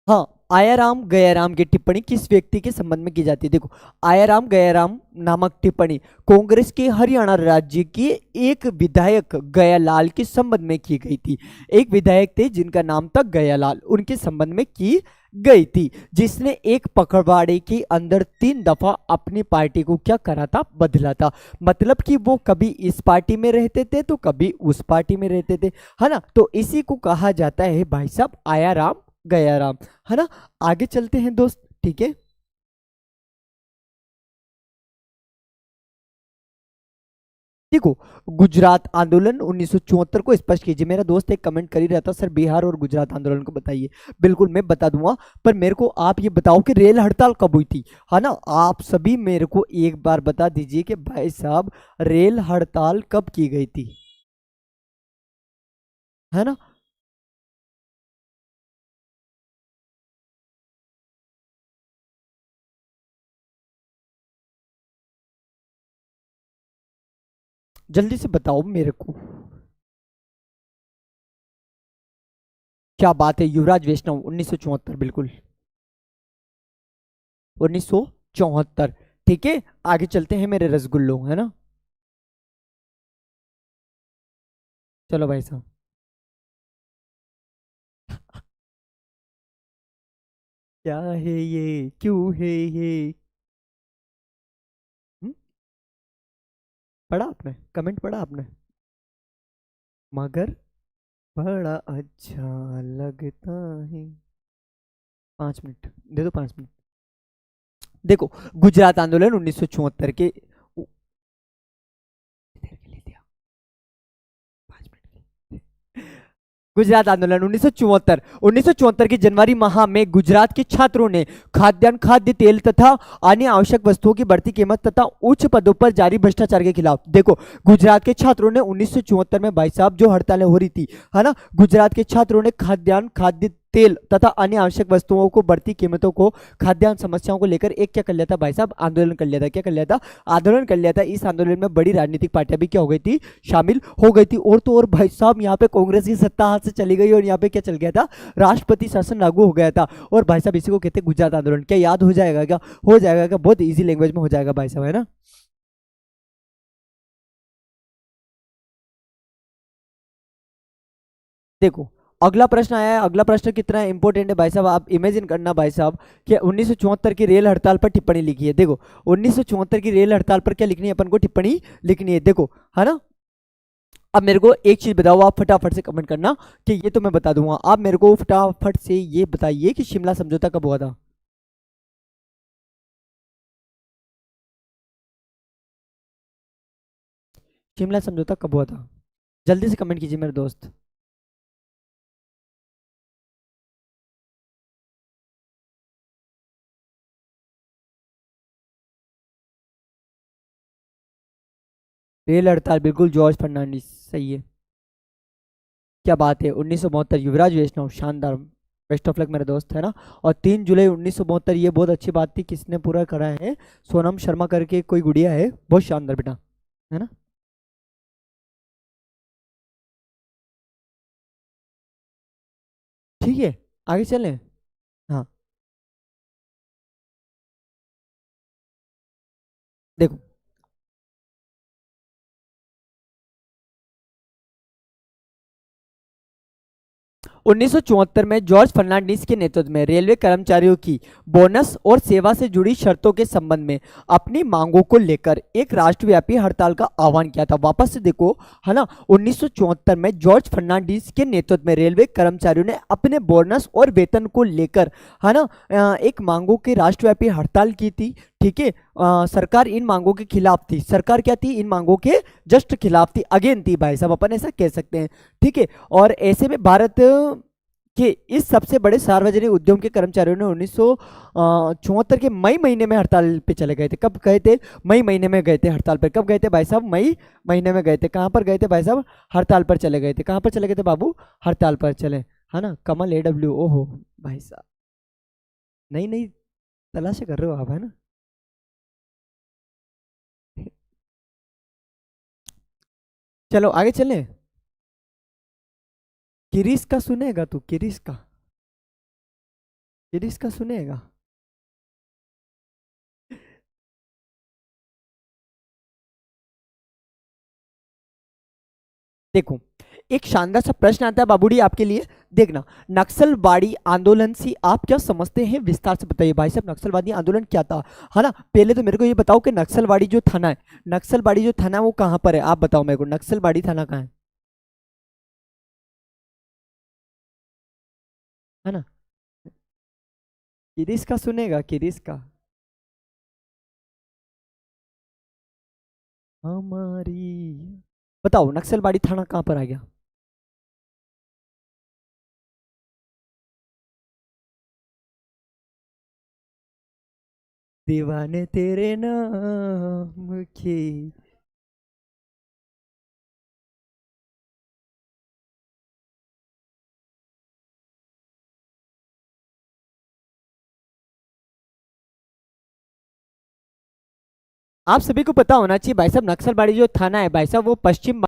हाँ, आया राम गया राम की टिप्पणी किस व्यक्ति के संबंध में की जाती है? देखो, आया राम गया राम नामक टिप्पणी कांग्रेस के हरियाणा राज्य के एक विधायक गयालाल के संबंध में की गई थी। एक विधायक थे जिनका नाम था गयालाल, उनके संबंध में की गई थी, जिसने एक पखवाड़े के अंदर 3 दफा अपनी पार्टी को क्या करा था? बदला था। मतलब कि वो कभी इस पार्टी में रहते थे तो कभी उस पार्टी में रहते थे, है ना? तो इसी को कहा जाता है भाई साहब आया राम गया राम, है ना? आगे चलते हैं दोस्त, ठीक है। देखो, गुजरात आंदोलन 1974 को स्पष्ट कीजिए। मेरा दोस्त एक कमेंट कर ही रहा था, सर बिहार और गुजरात आंदोलन को बताइए। बिल्कुल मैं बता दूंगा, पर मेरे को आप ये बताओ कि रेल हड़ताल कब हुई थी, है ना? आप सभी मेरे को एक बार बता दीजिए कि भाई साहब रेल हड़ताल कब की गई थी, है ना? जल्दी से बताओ मेरे को। क्या बात है युवराज वैष्णव, 1974, बिल्कुल 1974। ठीक है, आगे चलते हैं मेरे रसगुल्लो, है ना? चलो भाई साहब। क्या है ये, क्यों है ये? हम्म? पढ़ा आपने? कमेंट पढ़ा आपने? मगर बड़ा अच्छा लगता है। 5 मिनट दे दो, 5 मिनट। देखो, गुजरात आंदोलन 1974 के देर के लिए दिया, 5 मिनट। गुजरात आंदोलन 1974 की जनवरी माह में गुजरात के छात्रों ने खाद्यान्न, खाद्य तेल तथा अन्य आवश्यक वस्तुओं की बढ़ती कीमत तथा उच्च पदों पर जारी भ्रष्टाचार के खिलाफ, देखो, गुजरात के छात्रों ने 1974 में भाई साहब जो हड़तालें हो रही थी, है ना? गुजरात के छात्रों ने खाद्यान्न, खाद्य तेल तथा अन्य आवश्यक वस्तुओं को बढ़ती कीमतों को, खाद्यान्न समस्याओं को लेकर एक क्या कर लिया था भाई साहब? आंदोलन कर लिया था। क्या कर लिया था? आंदोलन कर लिया था। इस आंदोलन में बड़ी राजनीतिक पार्टियां भी क्या हो गई थी? शामिल हो गई थी। और तो और भाई साहब यहाँ पे कांग्रेस की सत्ता हाथ से चली गई और यहाँ पे क्या चल गया था? राष्ट्रपति शासन लागू हो गया था। और भाई साहब इसी को कहते हैं गुजरात आंदोलन। क्या याद हो जाएगा क्या? हो जाएगा क्या? बहुत ईजी लैंग्वेज में हो जाएगा भाई साहब, है ना? देखो, अगला प्रश्न आया है। अगला प्रश्न कितना इंपॉर्टेंट है भाई साहब, आप इमेजिन करना भाई साहब कि 1974 की रेल हड़ताल पर टिप्पणी लिखी है। देखो, 1974 की रेल हड़ताल पर क्या लिखनी है अपन को? टिप्पणी लिखनी है, देखो, है ना? अब मेरे को एक चीज बताओ, आप फटाफट से कमेंट करना कि ये तो मैं बता दूंगा। आप मेरे को फटाफट से ये बताइए कि शिमला समझौता कब हुआ था? शिमला समझौता कब हुआ था? जल्दी से कमेंट कीजिए मेरे दोस्त। रेल हड़ताल, बिल्कुल जॉर्ज फर्नांडिस, सही है। क्या बात है, 1972, युवराज वैष्णव, शानदार। बेस्ट ऑफ लक मेरे दोस्त, है ना? और 3 जुलाई 1972, ये बहुत अच्छी बात थी, किसने पूरा करा है? सोनम शर्मा करके कोई गुड़िया है, बहुत शानदार बेटा, है ना? ठीक है, आगे चलें। हाँ, देखो, 1974 में जॉर्ज फर्नांडिस के नेतृत्व में रेलवे कर्मचारियों की बोनस और सेवा से जुड़ी शर्तों के संबंध में अपनी मांगों को लेकर एक राष्ट्रव्यापी हड़ताल का आह्वान किया था। वापस से देखो, है ना? 1974 में जॉर्ज फर्नांडिस के नेतृत्व में रेलवे कर्मचारियों ने अपने बोनस और वेतन को लेकर, है ना, एक मांगों की राष्ट्रव्यापी हड़ताल की थी। ठीक है, सरकार इन मांगों के खिलाफ थी। सरकार क्या थी? इन मांगों के जस्ट खिलाफ थी, अगेन थी भाई साहब, अपन ऐसा कह सकते हैं। ठीक है, और ऐसे में भारत के इस सबसे बड़े सार्वजनिक उद्यम के कर्मचारियों ने 1974 के मई महीने में हड़ताल पे चले गए थे। कब गए थे? मई महीने में गए थे हड़ताल पर। कब गए थे भाई साहब? मई महीने में गए थे। कहाँ पर गए थे भाई साहब? हड़ताल पर चले गए थे। कहाँ पर चले गए थे बाबू? हड़ताल पर चले, है ना? कमल AW, ओहो भाई साहब। नहीं नहीं, तलाश कर रहे हो आप, है ना? चलो आगे चलें। किरीस का सुनेगा तू, किरीस का? किरीस का सुनेगा? देखो, एक शानदार सा प्रश्न आता है बाबूडी आपके लिए। देखना, नक्सलवाड़ी आंदोलन से आप क्या समझते हैं, विस्तार से बताइए भाई साहब। नक्सलवादी आंदोलन क्या था, है ना? पहले तो मेरे को ये बताओ कि नक्सलवाड़ी जो थाना है, नक्सलवाड़ी जो थाना है वो कहाँ पर है, आप बताओ मेरे को, नक्सलवाड़ी थाना कहाँ है ना? किरिस का सुनेगा, किरिस का? हमारी, बताओ नक्सलवाड़ी थाना कहाँ पर आ गया? दीवाने तेरे नाम के। आप सभी को पता होना चाहिए भाई साहब, नक्सलबाड़ी जो थाना है भाई साहब वो पश्चिम।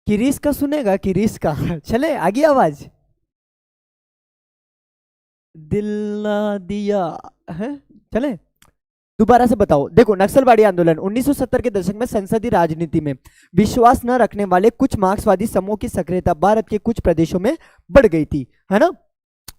किरीस का सुनेगा, किरीस का? चले आगे आवाज। दिल ना दिया है। चले दोबारा से बताओ। देखो, नक्सलवाड़ी आंदोलन 1970 के दशक में संसदीय राजनीति में विश्वास न रखने वाले कुछ मार्क्सवादी समूह की सक्रियता भारत के कुछ प्रदेशों में बढ़ गई थी, है ना?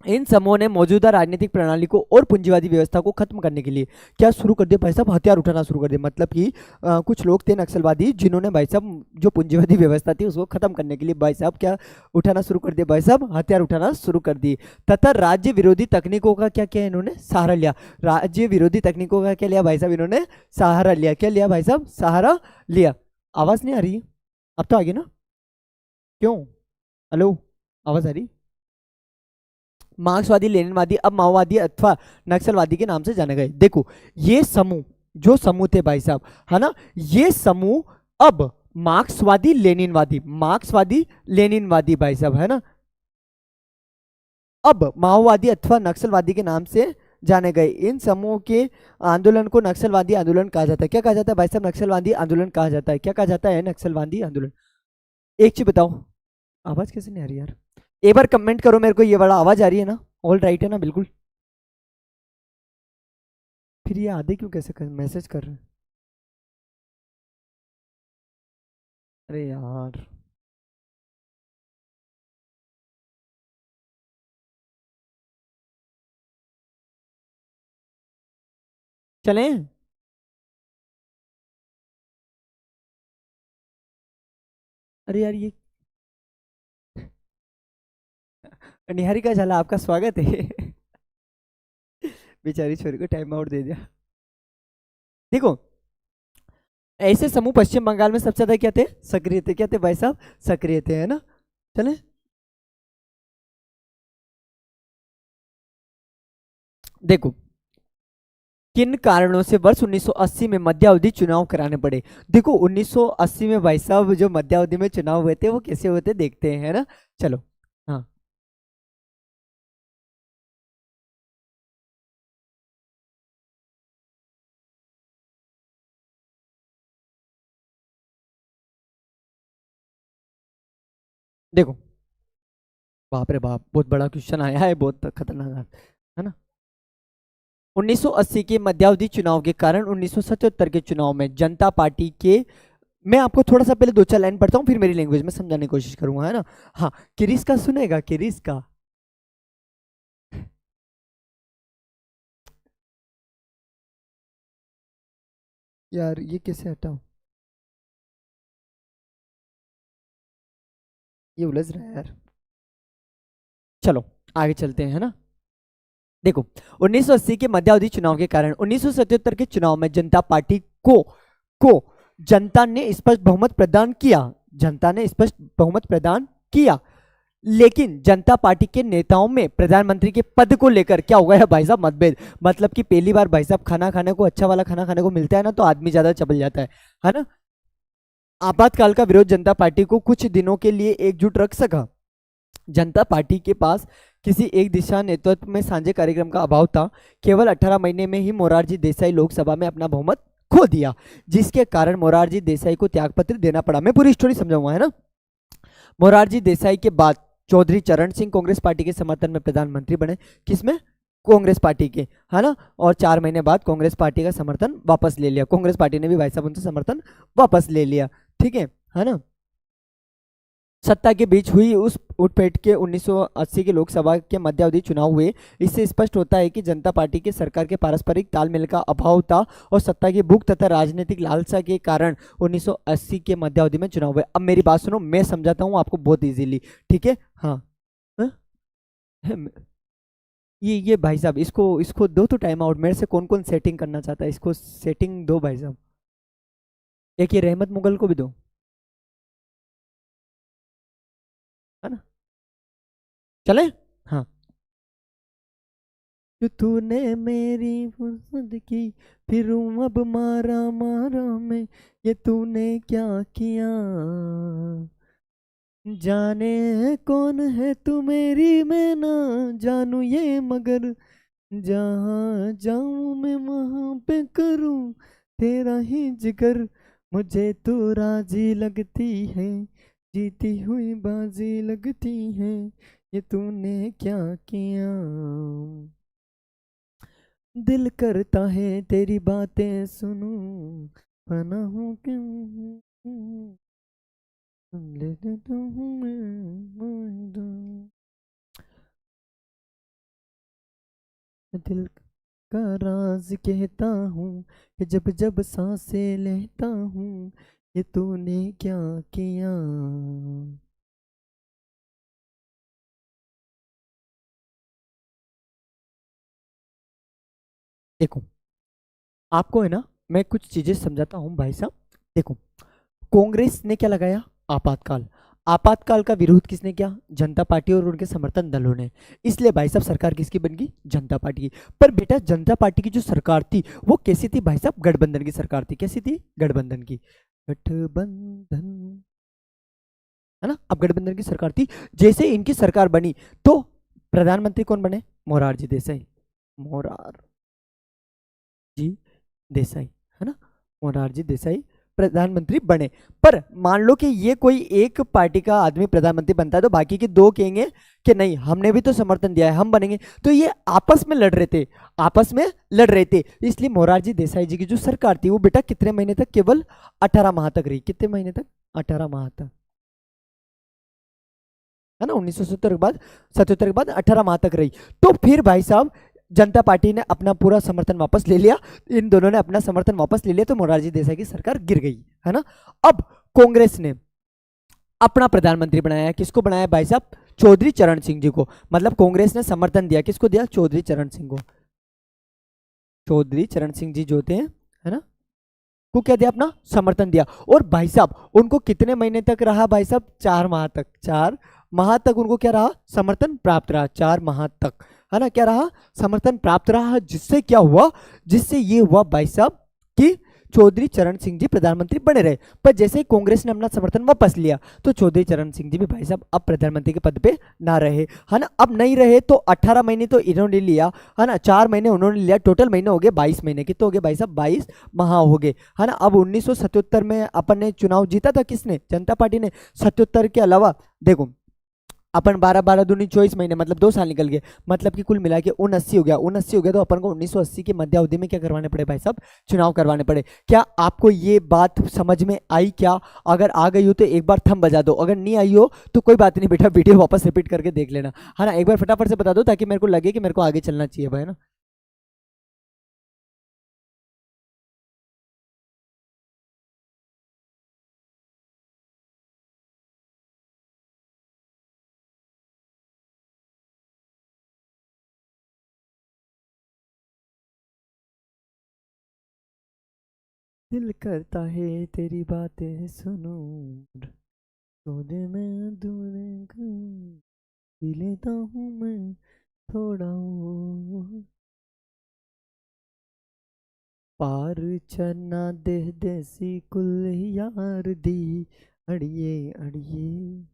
इन समूहों ने मौजूदा राजनीतिक प्रणाली को और पूंजीवादी व्यवस्था को खत्म करने के लिए क्या शुरू कर दिया भाई साहब, हथियार उठाना शुरू कर दिया। मतलब कि कुछ लोग थे नक्सलवादी जिन्होंने भाई साहब जो पूंजीवादी व्यवस्था थी उसको खत्म करने के लिए भाई साहब क्या उठाना शुरू कर दिया, भाई साहब हथियार उठाना शुरू कर दिए। तथा राज्य विरोधी तकनीकों का क्या किया इन्होंने, सहारा लिया। राज्य विरोधी तकनीकों का क्या लिया भाई साहब इन्होंने, सहारा लिया। क्या लिया भाई साहब, सहारा लिया। आवाज नहीं आ रही है? अब तो आ गई ना? क्यों? हेलो, आवाज आ रही? मार्क्सवादी, लेनिनवादी अब माओवादी अथवा नक्सलवादी के नाम से जाने गए। देखो, ये समूह जो समूह थे भाई साहब, है ना, ये समूह अब मार्क्सवादी लेनिनवादी, मार्क्सवादी लेनिनवादी भाई साहब, है ना, अब माओवादी अथवा नक्सलवादी के नाम से जाने गए। इन समूहों के आंदोलन को नक्सलवादी आंदोलन कहा जाता है। क्या कहा जाता है भाई साहब, नक्सलवादी आंदोलन कहा जाता है। क्या कहा जाता है, नक्सलवादी आंदोलन। एक चीज बताओ, आवाज कैसे नहीं आ रही यार? एक बार कमेंट करो मेरे को, ये वाला आवाज आ रही है ना? ऑल राइट है ना, बिल्कुल? फिर ये आधे क्यों कैसे मैसेज कर रहे हैं? अरे यार, चलें? अरे यार ये निहारिका झाला, आपका स्वागत है। बेचारी छोरी को टाइम आउट दे दिया। देखो, ऐसे समूह पश्चिम बंगाल में सबसे ज्यादा क्या थे, सक्रिय थे। क्या थे भाई साहब, सक्रिय थे, है ना? चले, देखो किन कारणों से वर्ष 1980 में मध्यावधि चुनाव कराने पड़े। देखो 1980 में भाई साहब जो मध्यावधि में चुनाव हुए थे वो कैसे हुए थे देखते हैं, है ना। चलो, हाँ देखो, बाप रे बाप, बहुत बड़ा क्वेश्चन आया है, बहुत खतरनाक है ना। 1980 के मध्यावधि चुनाव के कारण 1977 के चुनाव में जनता पार्टी के, मैं आपको थोड़ा सा पहले दो चार लाइन पढ़ता हूँ फिर मेरी लैंग्वेज में समझाने की कोशिश करूंगा, है ना। हाँ, किरीस का सुनेगा, किरीस का। यार ये कैसे हटाऊं, ये उलझ रहा है यार। चलो आगे चलते हैं, है ना। देखो 1980 के मध्यावधि चुनाव के कारण 1977 के चुनाव में जनता पार्टी को जनता ने स्पष्ट बहुमत प्रदान किया, जनता ने स्पष्ट बहुमत प्रदान किया। लेकिन जनता पार्टी के नेताओं में प्रधानमंत्री के पद को लेकर क्या हो गया है भाई साहब, मतभेद। मतलब कि पहली बार भाई साहब खाना खाने को, अच्छा वाला खाना खाने को मिलता है ना, तो आदमी ज्यादा चबल जाता है ना। आपातकाल का विरोध जनता पार्टी को कुछ दिनों के लिए एकजुट रख सका। जनता पार्टी के पास किसी एक दिशा नेतृत्व में साझे कार्यक्रम का अभाव था। केवल 18 महीने में ही मोरारजी देसाई लोकसभा में अपना बहुमत खो दिया, जिसके कारण मोरारजी देसाई को त्यागपत्र देना पड़ा। मैं पूरी स्टोरी समझाऊंगा, है ना। मोरारजी देसाई के बाद चौधरी चरण सिंह कांग्रेस पार्टी के समर्थन में प्रधानमंत्री बने। किसमें? कांग्रेस पार्टी के, है ना। और 4 महीने बाद कांग्रेस पार्टी का समर्थन वापस ले लिया, कांग्रेस पार्टी ने भी भाई साहब उनसे समर्थन वापस ले लिया, ठीक है ना। सत्ता के बीच हुई उस उठपेट के 1980 के लोकसभा के मध्यावधि चुनाव हुए। इससे स्पष्ट होता है कि जनता पार्टी की सरकार के पारस्परिक तालमेल का अभाव था और सत्ता की भूख तथा राजनीतिक लालसा के कारण 1980 के मध्यावधि में चुनाव हुए। अब मेरी बात सुनो, मैं समझाता हूँ आपको बहुत इजीली, ठीक है। हाँ, हाँ? ये भाई साहब, इसको इसको दो तो टाइम आउट। मेरे से कौन कौन सेटिंग करना चाहता है, इसको सेटिंग दो भाई साहब। एक ये रहमत मुगल को भी दो, है ना। चले, हाँ। जो तूने मेरी फुर्सत की, फिर अब मारा मारा मैं, ये तूने क्या किया। जाने कौन है तू मेरी, मैं ना जानू ये, मगर जहाँ जाऊं मैं वहां पे करूं तेरा ही जिक्र। मुझे तो राजी लगती है, जीती हुई बाजी लगती है, ये तूने क्या किया। दिल करता है तेरी बातें सुनूं, फना हूँ क्यों, ले लेता हूँ मैं दिल का राज कहता हूँ कि जब जब सांसें लेता हूँ, ये तूने क्या किया। देखो आपको, है ना, मैं कुछ चीजें समझाता हूँ भाई साहब। देखो कांग्रेस ने क्या लगाया, आपातकाल। आपातकाल का विरोध किसने किया, जनता पार्टी और उनके समर्थन दलों ने। इसलिए भाई साहब सरकार किसकी बन गई, जनता पार्टी की। पर बेटा जनता पार्टी की जो सरकार थी वो कैसी थी भाई साहब, गठबंधन की सरकार थी। कैसी थी, गठबंधन की, गठबंधन, है ना। अब गठबंधन की सरकार थी, जैसे इनकी सरकार बनी तो प्रधानमंत्री कौन बने, मोरारजी देसाई, मोरारजी देसाई, है ना। मोरारजी देसाई प्रधानमंत्री बने। पर मान लो कि ये कोई एक पार्टी का आदमी प्रधानमंत्री बनता है तो बाकी के दो कहेंगे कि नहीं, हमने भी तो समर्थन दिया है, हम बनेंगे। तो ये आपस में लड़ रहे थे, आपस में लड़ रहे थे। इसलिए मोरारजी देसाई जी की जो सरकार थी वो बेटा कितने महीने तक, केवल 18 माह तक रही। कितने महीने तक, 18 माह तक, है ना। 1970 के बाद, 77 के बाद 18 माह तक रही। तो फिर भाई साहब जनता पार्टी ने अपना पूरा समर्थन वापस ले लिया, इन दोनों ने अपना समर्थन वापस ले लिया, तो मोरारजी देसाई की सरकार गिर गई, है ना। अब कांग्रेस ने अपना प्रधानमंत्री बनाया, किसको बनाया भाई साहब, चौधरी चरण सिंह जी को। मतलब कांग्रेस ने समर्थन दिया, किसको दिया, चौधरी चरण सिंह को। चौधरी चरण सिंह जी जो होते हैं, है ना, को क्या दिया, अपना समर्थन दिया। और भाई साहब उनको कितने महीने तक रहा भाई साहब, 4 माह तक, 4 माह तक उनको क्या रहा, समर्थन प्राप्त रहा, 4 माह तक, है ना, क्या रहा, समर्थन प्राप्त रहा, जिससे क्या हुआ, जिससे ये हुआ भाई साहब कि चौधरी चरण सिंह जी प्रधानमंत्री बने रहे। पर जैसे ही कांग्रेस ने अपना समर्थन वापस लिया तो चौधरी चरण सिंह जी भी भाई साहब अब प्रधानमंत्री के पद पे ना रहे, है ना। अब नहीं रहे तो 18 महीने तो इन्होंने लिया, है ना, 4 महीने उन्होंने लिया, टोटल महीने हो गए 22 महीने, कितने हो गए भाई साहब, 22 माह हो गए, है ना। अब 1977 में अपन ने चुनाव जीता था, किसने, जनता पार्टी ने। 77 के अलावा देखो अपन 12 12 दूनी 24 महीने, मतलब 2 साल निकल गए, मतलब कि कुल मिला के 79 हो गया, 79 हो गया, तो अपन को 1980 की मध्य अवधि में क्या करवाने पड़े भाई साहब, चुनाव करवाने पड़े। क्या आपको ये बात समझ में आई क्या? अगर आ गई हो तो एक बार थंब बजा दो, अगर नहीं आई हो तो कोई बात नहीं बेटा, वीडियो वापस रिपीट करके देख लेना, है ना। एक बार फटाफट से बता दो ताकि मेरे को लगे कि मेरे को आगे चलना चाहिए भाई, है ना। दिल करता है तेरी बातें सुनूं, सोने में दूर पी लेता हूँ मैं थोड़ा और, पार चना दे देसी कुल यार दी, अड़िए अड़िए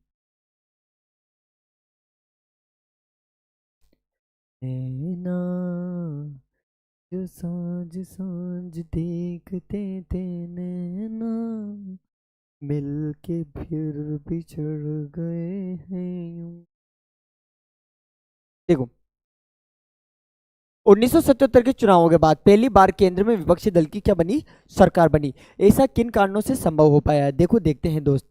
नैना, जो सांझ सांझ देखते थे नैना, मिल के फिर बिछड़ गए हैं यूं। देखो 1977 के चुनावों के बाद पहली बार केंद्र में विपक्षी दल की क्या बनी, सरकार बनी। ऐसा किन कारणों से संभव हो पाया है, देखो देखते हैं दोस्त।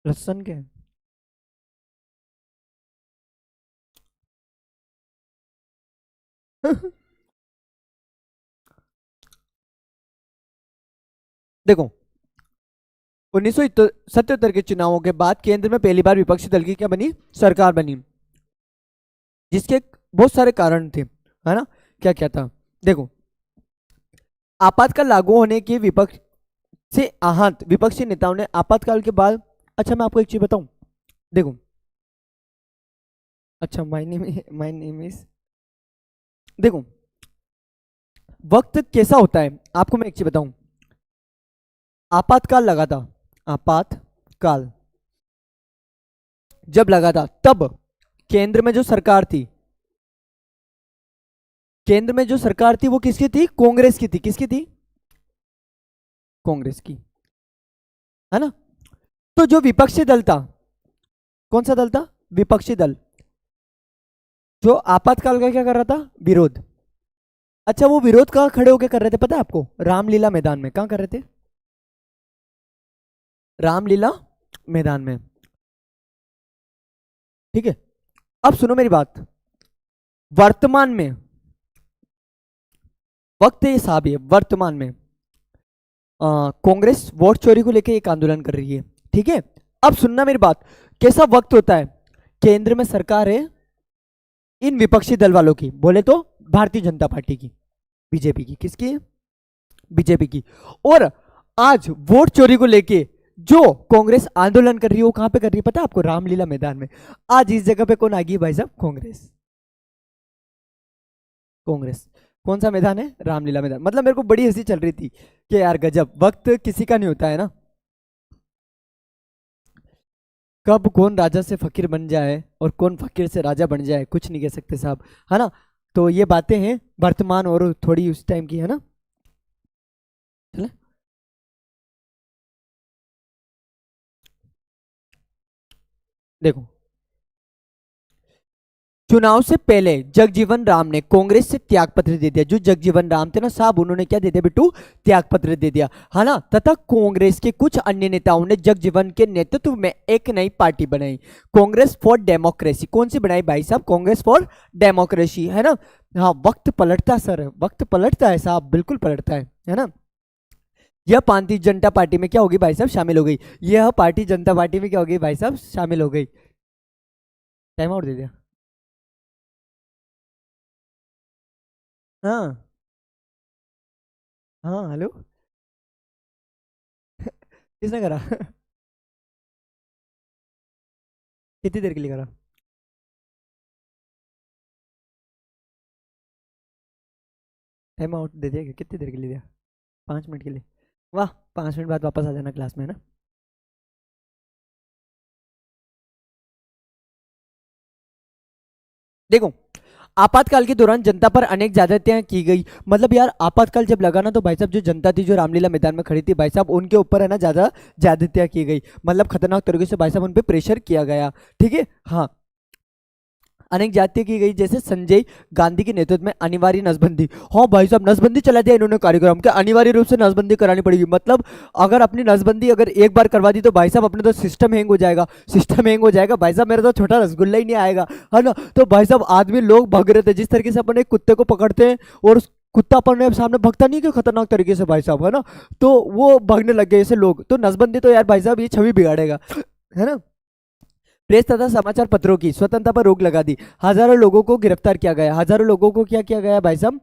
लसन के देखो 1977 के चुनावों के बाद केंद्र में पहली बार विपक्षी दल की क्या बनी, सरकार बनी, जिसके बहुत सारे कारण थे, है ना। क्या क्या था, देखो आपातकाल लागू होने के विपक्ष से आहत विपक्षी नेताओं ने आपातकाल के बाद, अच्छा मैं आपको एक चीज बताऊं, देखो, अच्छा माय नेम इज देखो वक्त कैसा होता है आपको मैं एक चीज बताऊं। आपातकाल लगा था, आपातकाल जब लगा था तब केंद्र में जो सरकार थी, केंद्र में जो सरकार थी वो किसकी थी, कांग्रेस की थी, किसकी थी, कांग्रेस की, है ना। तो जो विपक्षी दल था, कौन सा दल था, विपक्षी दल, जो आपातकाल का क्या कर रहा था, विरोध। अच्छा वो विरोध कहाँ खड़े होकर कर रहे थे पता है आपको, रामलीला मैदान में, कहाँ कर रहे थे, रामलीला मैदान में, ठीक है। अब सुनो मेरी बात, वर्तमान में वक्त ये साहब है, वर्तमान में कांग्रेस वोट चोरी को लेकर एक आंदोलन कर रही है, ठीक है। अब सुनना मेरी बात, कैसा वक्त होता है, केंद्र में सरकार है इन विपक्षी दल वालों की, बोले तो भारतीय जनता पार्टी की, बीजेपी की, किसकी, बीजेपी की। और आज वोट चोरी को लेके जो कांग्रेस आंदोलन कर रही है वो कहां पे कर रही है पता है आपको, रामलीला मैदान में। आज इस जगह पे कौन आ गई भाई साहब, कांग्रेस, कांग्रेस। कौन सा मैदान है, रामलीला मैदान। मतलब मेरे को बड़ी हंसी चल रही थी कि यार गजब, वक्त किसी का नहीं होता है ना, कब कौन राजा से फकीर बन जाए और कौन फकीर से राजा बन जाए कुछ नहीं कह सकते साहब, है ना। तो ये बातें हैं वर्तमान और थोड़ी उस टाइम की, है ना। चले देखो, चुनाव से पहले जगजीवन राम ने कांग्रेस से त्याग पत्र दे दिया, जो जगजीवन राम थे ना साहब, उन्होंने क्या दे दिया बेटू, त्याग पत्र दे दिया, है ना। तथा कांग्रेस के कुछ अन्य नेताओं ने जगजीवन के नेतृत्व में एक नई पार्टी बनाई, कांग्रेस फॉर डेमोक्रेसी। कौन सी बनाई भाई साहब, कांग्रेस फॉर डेमोक्रेसी, है ना। हाँ वक्त पलटता है सर, वक्त पलटता है साहब, बिल्कुल पलटता है ना। यह भारतीय जनता पार्टी में क्या होगी भाई साहब, शामिल हो गई, यह भारतीय जनता पार्टी में क्या होगी भाई साहब, शामिल हो गई। टाइम आउट दे दिया। हाँ हाँ हेलो। किसने करा? कितनी देर के लिए करा? टाइम आउट दे दिया क्या? कितनी देर के लिए दिया? 5 मिनट के लिए? वाह, 5 मिनट बाद वापस आ जाना क्लास में, है ना? देखो, आपातकाल के दौरान जनता पर अनेक ज्यादतियां की गई। मतलब यार आपातकाल जब लगा ना, तो भाई साहब जो जनता थी जो रामलीला मैदान में खड़ी थी भाई साहब, उनके ऊपर है ना ज्यादा ज्यादतियां की गई। मतलब खतरनाक तरीके से भाई साहब उन पे प्रेशर किया गया। ठीक है, हाँ। अनेक जाति की गई, जैसे संजय गांधी के नेतृत्व में अनिवार्य नसबंदी। हाँ भाई साहब, नसबंदी चला दिया इन्होंने कार्यक्रम के, अनिवार्य रूप से नसबंदी करानी पड़ेगी। मतलब अगर अपनी नसबंदी अगर एक बार करवा दी तो भाई साहब अपने तो सिस्टम हैंग हो जाएगा। सिस्टम हैंग हो जाएगा भाई साहब, मेरा तो छोटा रसगुल्ला ही नहीं आएगा, है ना? तो भाई साहब आदमी लोग भाग रहे थे, जिस तरीके से अपन एक कुत्ते को पकड़ते हैं और उस कुत्ता अपने सामने भगता नहीं, कि खतरनाक तरीके से भाई साहब, है ना? तो वो भागने लग गए ऐसे लोग। तो नसबंदी तो यार भाई साहब ये छवि बिगाड़ेगा, है ना? प्रेस तथा समाचार पत्रों की स्वतंत्रता पर रोक लगा दी। हजारों लोगों को गिरफ्तार किया गया। हजारों लोगों को क्या किया गया भाई साहब?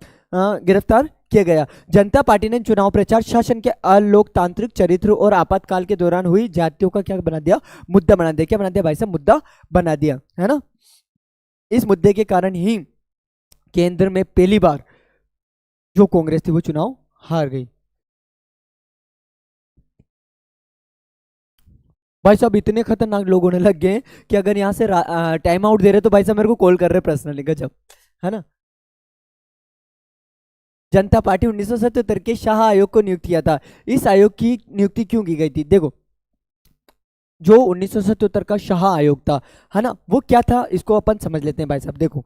गिरफ्तार किया गया। जनता पार्टी ने चुनाव प्रचार शासन के अलोकतांत्रिक चरित्र और आपातकाल के दौरान हुई जातियों का क्या बना दिया? मुद्दा बना दिया। क्या बना दिया भाई साहब? मुद्दा बना दिया, है ना? इस मुद्दे के कारण ही केंद्र में पहली बार जो कांग्रेस थी वो चुनाव हार गई। भाई साहब इतने खतरनाक लोग होने लग गए हैं कि अगर यहाँ से टाइम आउट दे रहे तो भाई साहब मेरे को कॉल कर रहे पर्सनली, गजब, है ना? जनता पार्टी 1977 के शाह आयोग को नियुक्त किया था। इस आयोग की नियुक्ति क्यों की गई थी? देखो, जो 1977 का शाह आयोग था, है ना, वो क्या था इसको अपन समझ लेते हैं भाई साहब। देखो,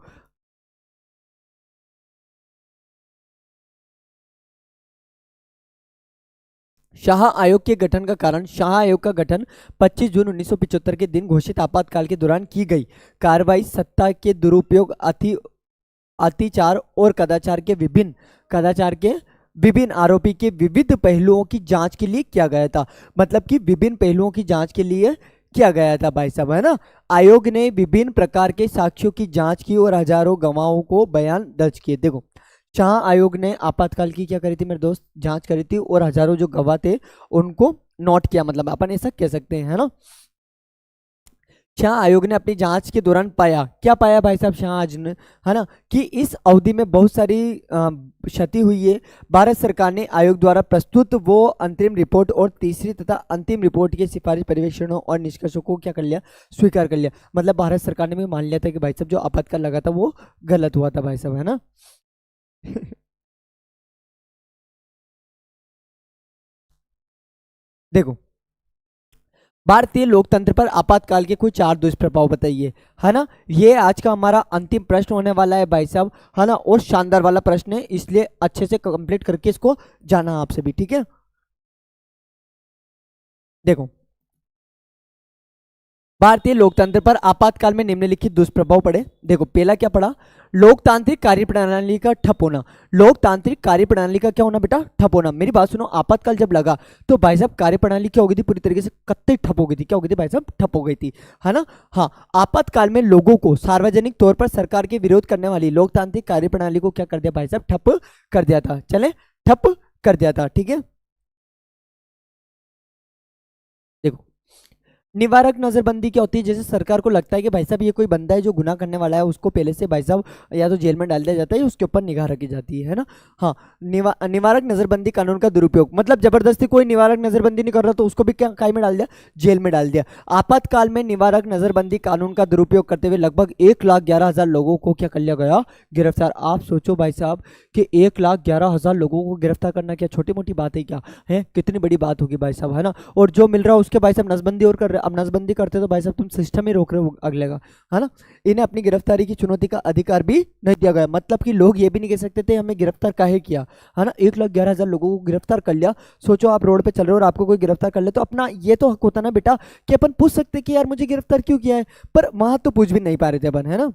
शाह आयोग के गठन का कारण, शाह आयोग का गठन 25 जून 1975 के दिन घोषित आपातकाल के दौरान की गई कार्रवाई, सत्ता के दुरुपयोग, अतिचार और कदाचार के विभिन्न आरोपी के विविध पहलुओं की जांच के लिए किया गया था। मतलब कि विभिन्न पहलुओं की जांच के लिए किया गया था भाई साहब, है ना? आयोग ने विभिन्न प्रकार के साक्ष्यों की जांच की और हजारों गवाहों को बयान दर्ज किए। देखो, शाह आयोग ने आपातकाल की क्या करी थी मेरे दोस्त? जांच करी थी, और हजारों जो गवाह थे उनको नोट किया, मतलब अपन ऐसा कह सकते हैं, है ना? शाह आयोग ने अपनी जांच के दौरान पाया, क्या पाया भाई साहब शाह आयोग ने, है ना, कि इस अवधि में बहुत सारी क्षति हुई है। भारत सरकार ने आयोग द्वारा प्रस्तुत वो अंतरिम रिपोर्ट और तीसरी तथा अंतिम रिपोर्ट के सिफारिश परिवेक्षणों और निष्कर्षों को क्या कर लिया? स्वीकार कर लिया। मतलब भारत सरकार ने भी मान लिया था कि भाई साहब जो आपातकाल लगा था वो गलत हुआ था भाई साहब, है ना? देखो, भारतीय लोकतंत्र पर आपातकाल के कुछ 4 दुष्प्रभाव बताइए, है ना? ये आज का हमारा अंतिम प्रश्न होने वाला है भाई साहब, है ना? और शानदार वाला प्रश्न है, इसलिए अच्छे से कंप्लीट करके इसको जाना आपसे भी, ठीक है? देखो, भारतीय लोकतंत्र पर आपातकाल में निम्नलिखित दुष्प्रभाव पड़े। देखो, पहला क्या पड़ा? लोकतांत्रिक कार्यप्रणाली का ठप होना। लोकतांत्रिक कार्यप्रणाली का क्या होना बेटा? ठप होना। मेरी बात सुनो, आपातकाल जब लगा तो भाई साहब कार्यप्रणाली क्या हो गई थी? पूरी तरीके से कत्ते ठप हो गई थी। क्या हो गई थी भाई साहब? ठप हो गई थी, है ना? हाँ, आपातकाल में लोगों को सार्वजनिक तौर पर सरकार के विरोध करने वाली लोकतांत्रिक कार्यप्रणाली को क्या कर दिया भाई साहब? ठप कर दिया था। चले, ठप कर दिया था, ठीक है? देखो, निवारक नजरबंदी क्या होती है? जैसे सरकार को लगता है कि भाई साहब ये कोई बंदा है जो गुनाह करने वाला है, उसको पहले से भाई साहब या तो जेल में डाल दिया जाता है या उसके ऊपर निगाह रखी जाती है ना? हाँ, निवारक नजरबंदी कानून का दुरुपयोग, मतलब जबरदस्ती कोई निवारक नजरबंदी नहीं कर रहा तो उसको भी क्या काय में डाल दिया? जेल में डाल दिया। आपातकाल में निवारक नजरबंदी कानून का दुरुपयोग करते हुए लगभग 1,11,000 लोगों को क्या कर लिया गया? गिरफ्तार। आप सोचो भाई साहब कि 1,11,000 लोगों को गिरफ्तार करना क्या छोटी मोटी बात है क्या? है कितनी बड़ी बात होगी भाई साहब, है ना? और जो मिल रहा है उसके भाई साहब नसबंदी और कर रहे, अब नसबंदी करते तो भाई साहब तुम सिस्टम ही रोक रहे हो अगले का, है ना? इन्हें अपनी गिरफ्तारी की चुनौती का अधिकार भी नहीं दिया गया। मतलब कि लोग ये भी नहीं कह सकते थे हमें गिरफ्तार काहे किया, है ना? 1,11,000 लोगों को गिरफ्तार कर लिया। सोचो आप रोड पे चल रहे हो और आपको कोई गिरफ्तार कर ले, तो अपना ये तो हक होता ना बेटा कि अपन पूछ सकते कि यार मुझे गिरफ्तार क्यों किया है, पर वहां तो पूछ भी नहीं पा रहे थे अपन, है ना?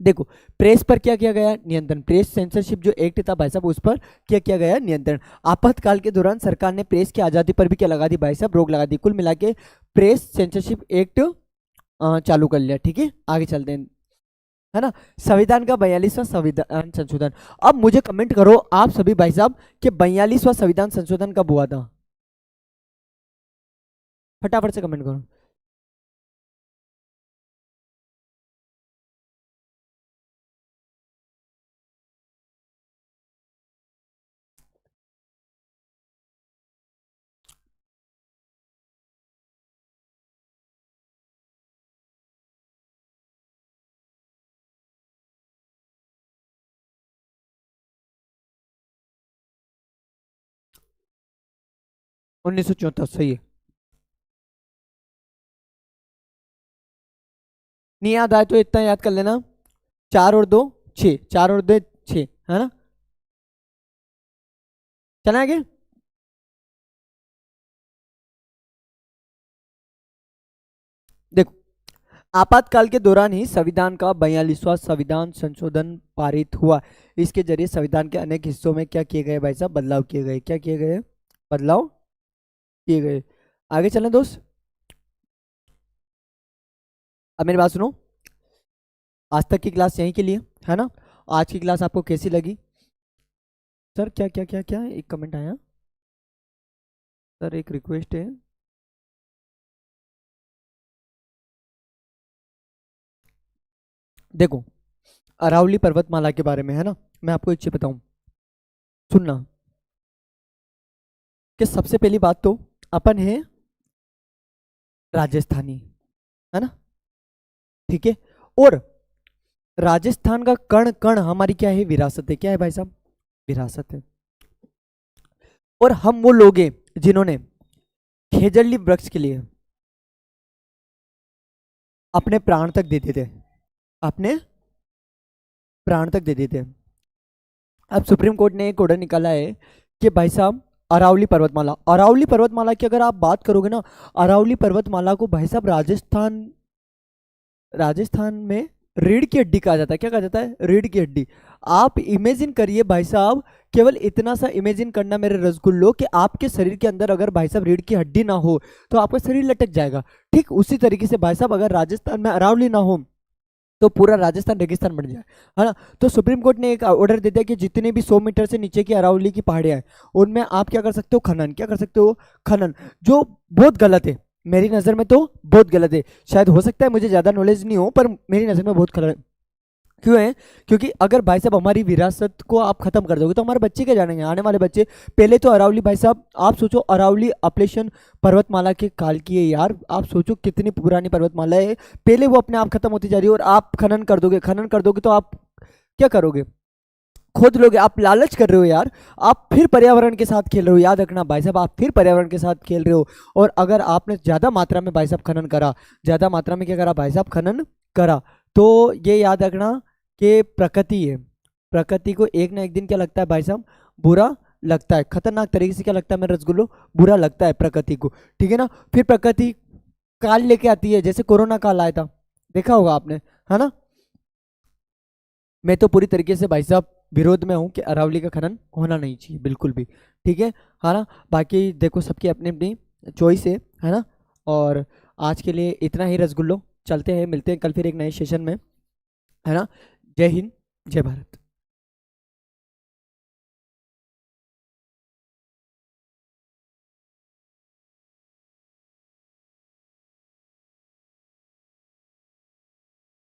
देखो, प्रेस पर क्या किया गया? नियंत्रण। प्रेस सेंसरशिप जो एक्ट था भाई साहब उस पर क्या किया गया? नियंत्रण। आपातकाल के दौरान सरकार ने प्रेस की आजादी पर भी क्या लगा दी भाई साहब? रोक लगा दी। कुल मिला के प्रेस सेंसरशिप एक्ट चालू कर लिया, ठीक है आगे चलते हैं, है ना। संविधान का 42वां संविधान संशोधन। अब मुझे कमेंट करो आप सभी भाई साहब कि 42वां संविधान संशोधन कब हुआ था, फटाफट से कमेंट करो। उन्नीस सौ चौहत्तर, सही है। नहीं याद आए तो इतना याद कर लेना, 4 और 2 6, 4 और 2 6, है ना। चला आगे। देखो, आपातकाल के दौरान ही संविधान का 42वां संविधान संशोधन पारित हुआ। इसके जरिए संविधान के अनेक हिस्सों में क्या किए गए भाई साहब, बदलाव किए गए, क्या किए गए, बदलाव किए गए। आगे चलें दोस्त, अब मेरी बात सुनो। आज तक की क्लास यहीं के लिए, है ना। आज की क्लास आपको कैसी लगी। सर क्या क्या क्या क्या, एक कमेंट आया सर, एक रिक्वेस्ट है। देखो, अरावली पर्वतमाला के बारे में, है ना, मैं आपको एक चीज बताऊं, सुनना। कि सबसे पहली बात तो अपन है राजस्थानी, है ना, ठीक है। और राजस्थान का कण कण हमारी क्या है, विरासत है, क्या है भाई साहब, विरासत है। और हम वो लोग हैं जिन्होंने खेजड़ली वृक्ष के लिए अपने प्राण तक दे दिए थे, अपने प्राण तक दे दिए थे। अब सुप्रीम कोर्ट ने एक ऑर्डर निकाला है कि भाई साहब अरावली पर्वतमाला, अरावली पर्वतमाला की अगर आप बात करोगे ना, अरावली पर्वतमाला को भाई साहब राजस्थान, राजस्थान में रीढ़ की हड्डी कहा जाता है, क्या कहा जाता है, रीढ़ की हड्डी। आप इमेजिन करिए भाई साहब, केवल इतना सा इमेजिन करना मेरे रसगुल्लो, कि आपके शरीर के अंदर अगर भाई साहब रीढ़ की हड्डी ना हो तो आपका शरीर लटक जाएगा। ठीक उसी तरीके से भाई साहब अगर राजस्थान में अरावली ना हो तो पूरा राजस्थान रेगिस्तान बन जाए, है ना। तो सुप्रीम कोर्ट ने एक ऑर्डर दे दिया कि जितने भी 100 मीटर से नीचे की अरावली की पहाड़ियां हैं उनमें आप क्या कर सकते हो, खनन, क्या कर सकते हो, खनन। जो बहुत गलत है, मेरी नज़र में तो बहुत गलत है। शायद हो सकता है मुझे ज़्यादा नॉलेज नहीं हो, पर मेरी नज़र में बहुत गलत। क्यों है, क्योंकि अगर भाई साहब हमारी विरासत को आप खत्म कर दोगे तो हमारे बच्चे क्या जानेंगे, आने वाले बच्चे। पहले तो अरावली भाई साहब आप सोचो, अरावली अपलेशन पर्वतमाला के काल की है यार, आप सोचो कितनी पुरानी पर्वतमाला है। पहले वो अपने आप खत्म होती जा रही है और आप खनन कर दोगे, खनन कर दोगे तो आप क्या करोगे, खोद लोगे, आप लालच कर रहे हो यार। आप फिर पर्यावरण के साथ खेल रहे हो, याद रखना भाई साहब, आप फिर पर्यावरण के साथ खेल रहे हो। और अगर आपने ज़्यादा मात्रा में भाई साहब खनन करा, ज़्यादा मात्रा में क्या करा भाई साहब, खनन करा, तो ये याद रखना कि प्रकृति है, प्रकृति को एक ना एक दिन क्या लगता है भाई साहब, बुरा लगता है, खतरनाक तरीके से क्या लगता है मेरे रसगुल्लो, बुरा लगता है प्रकृति को, ठीक है ना। फिर प्रकृति काल लेके आती है, जैसे कोरोना काल आया था, देखा होगा आपने, है ना। मैं तो पूरी तरीके से भाई साहब विरोध में हूँ कि अरावली का खनन होना नहीं चाहिए बिल्कुल भी, ठीक है ना। बाकी देखो सबकी अपनी अपनी चॉइस है ना। और आज के लिए इतना ही रसगुल्लो, चलते हैं, मिलते हैं कल फिर एक नए सेशन में, है ना। जय हिंद, जय भारत।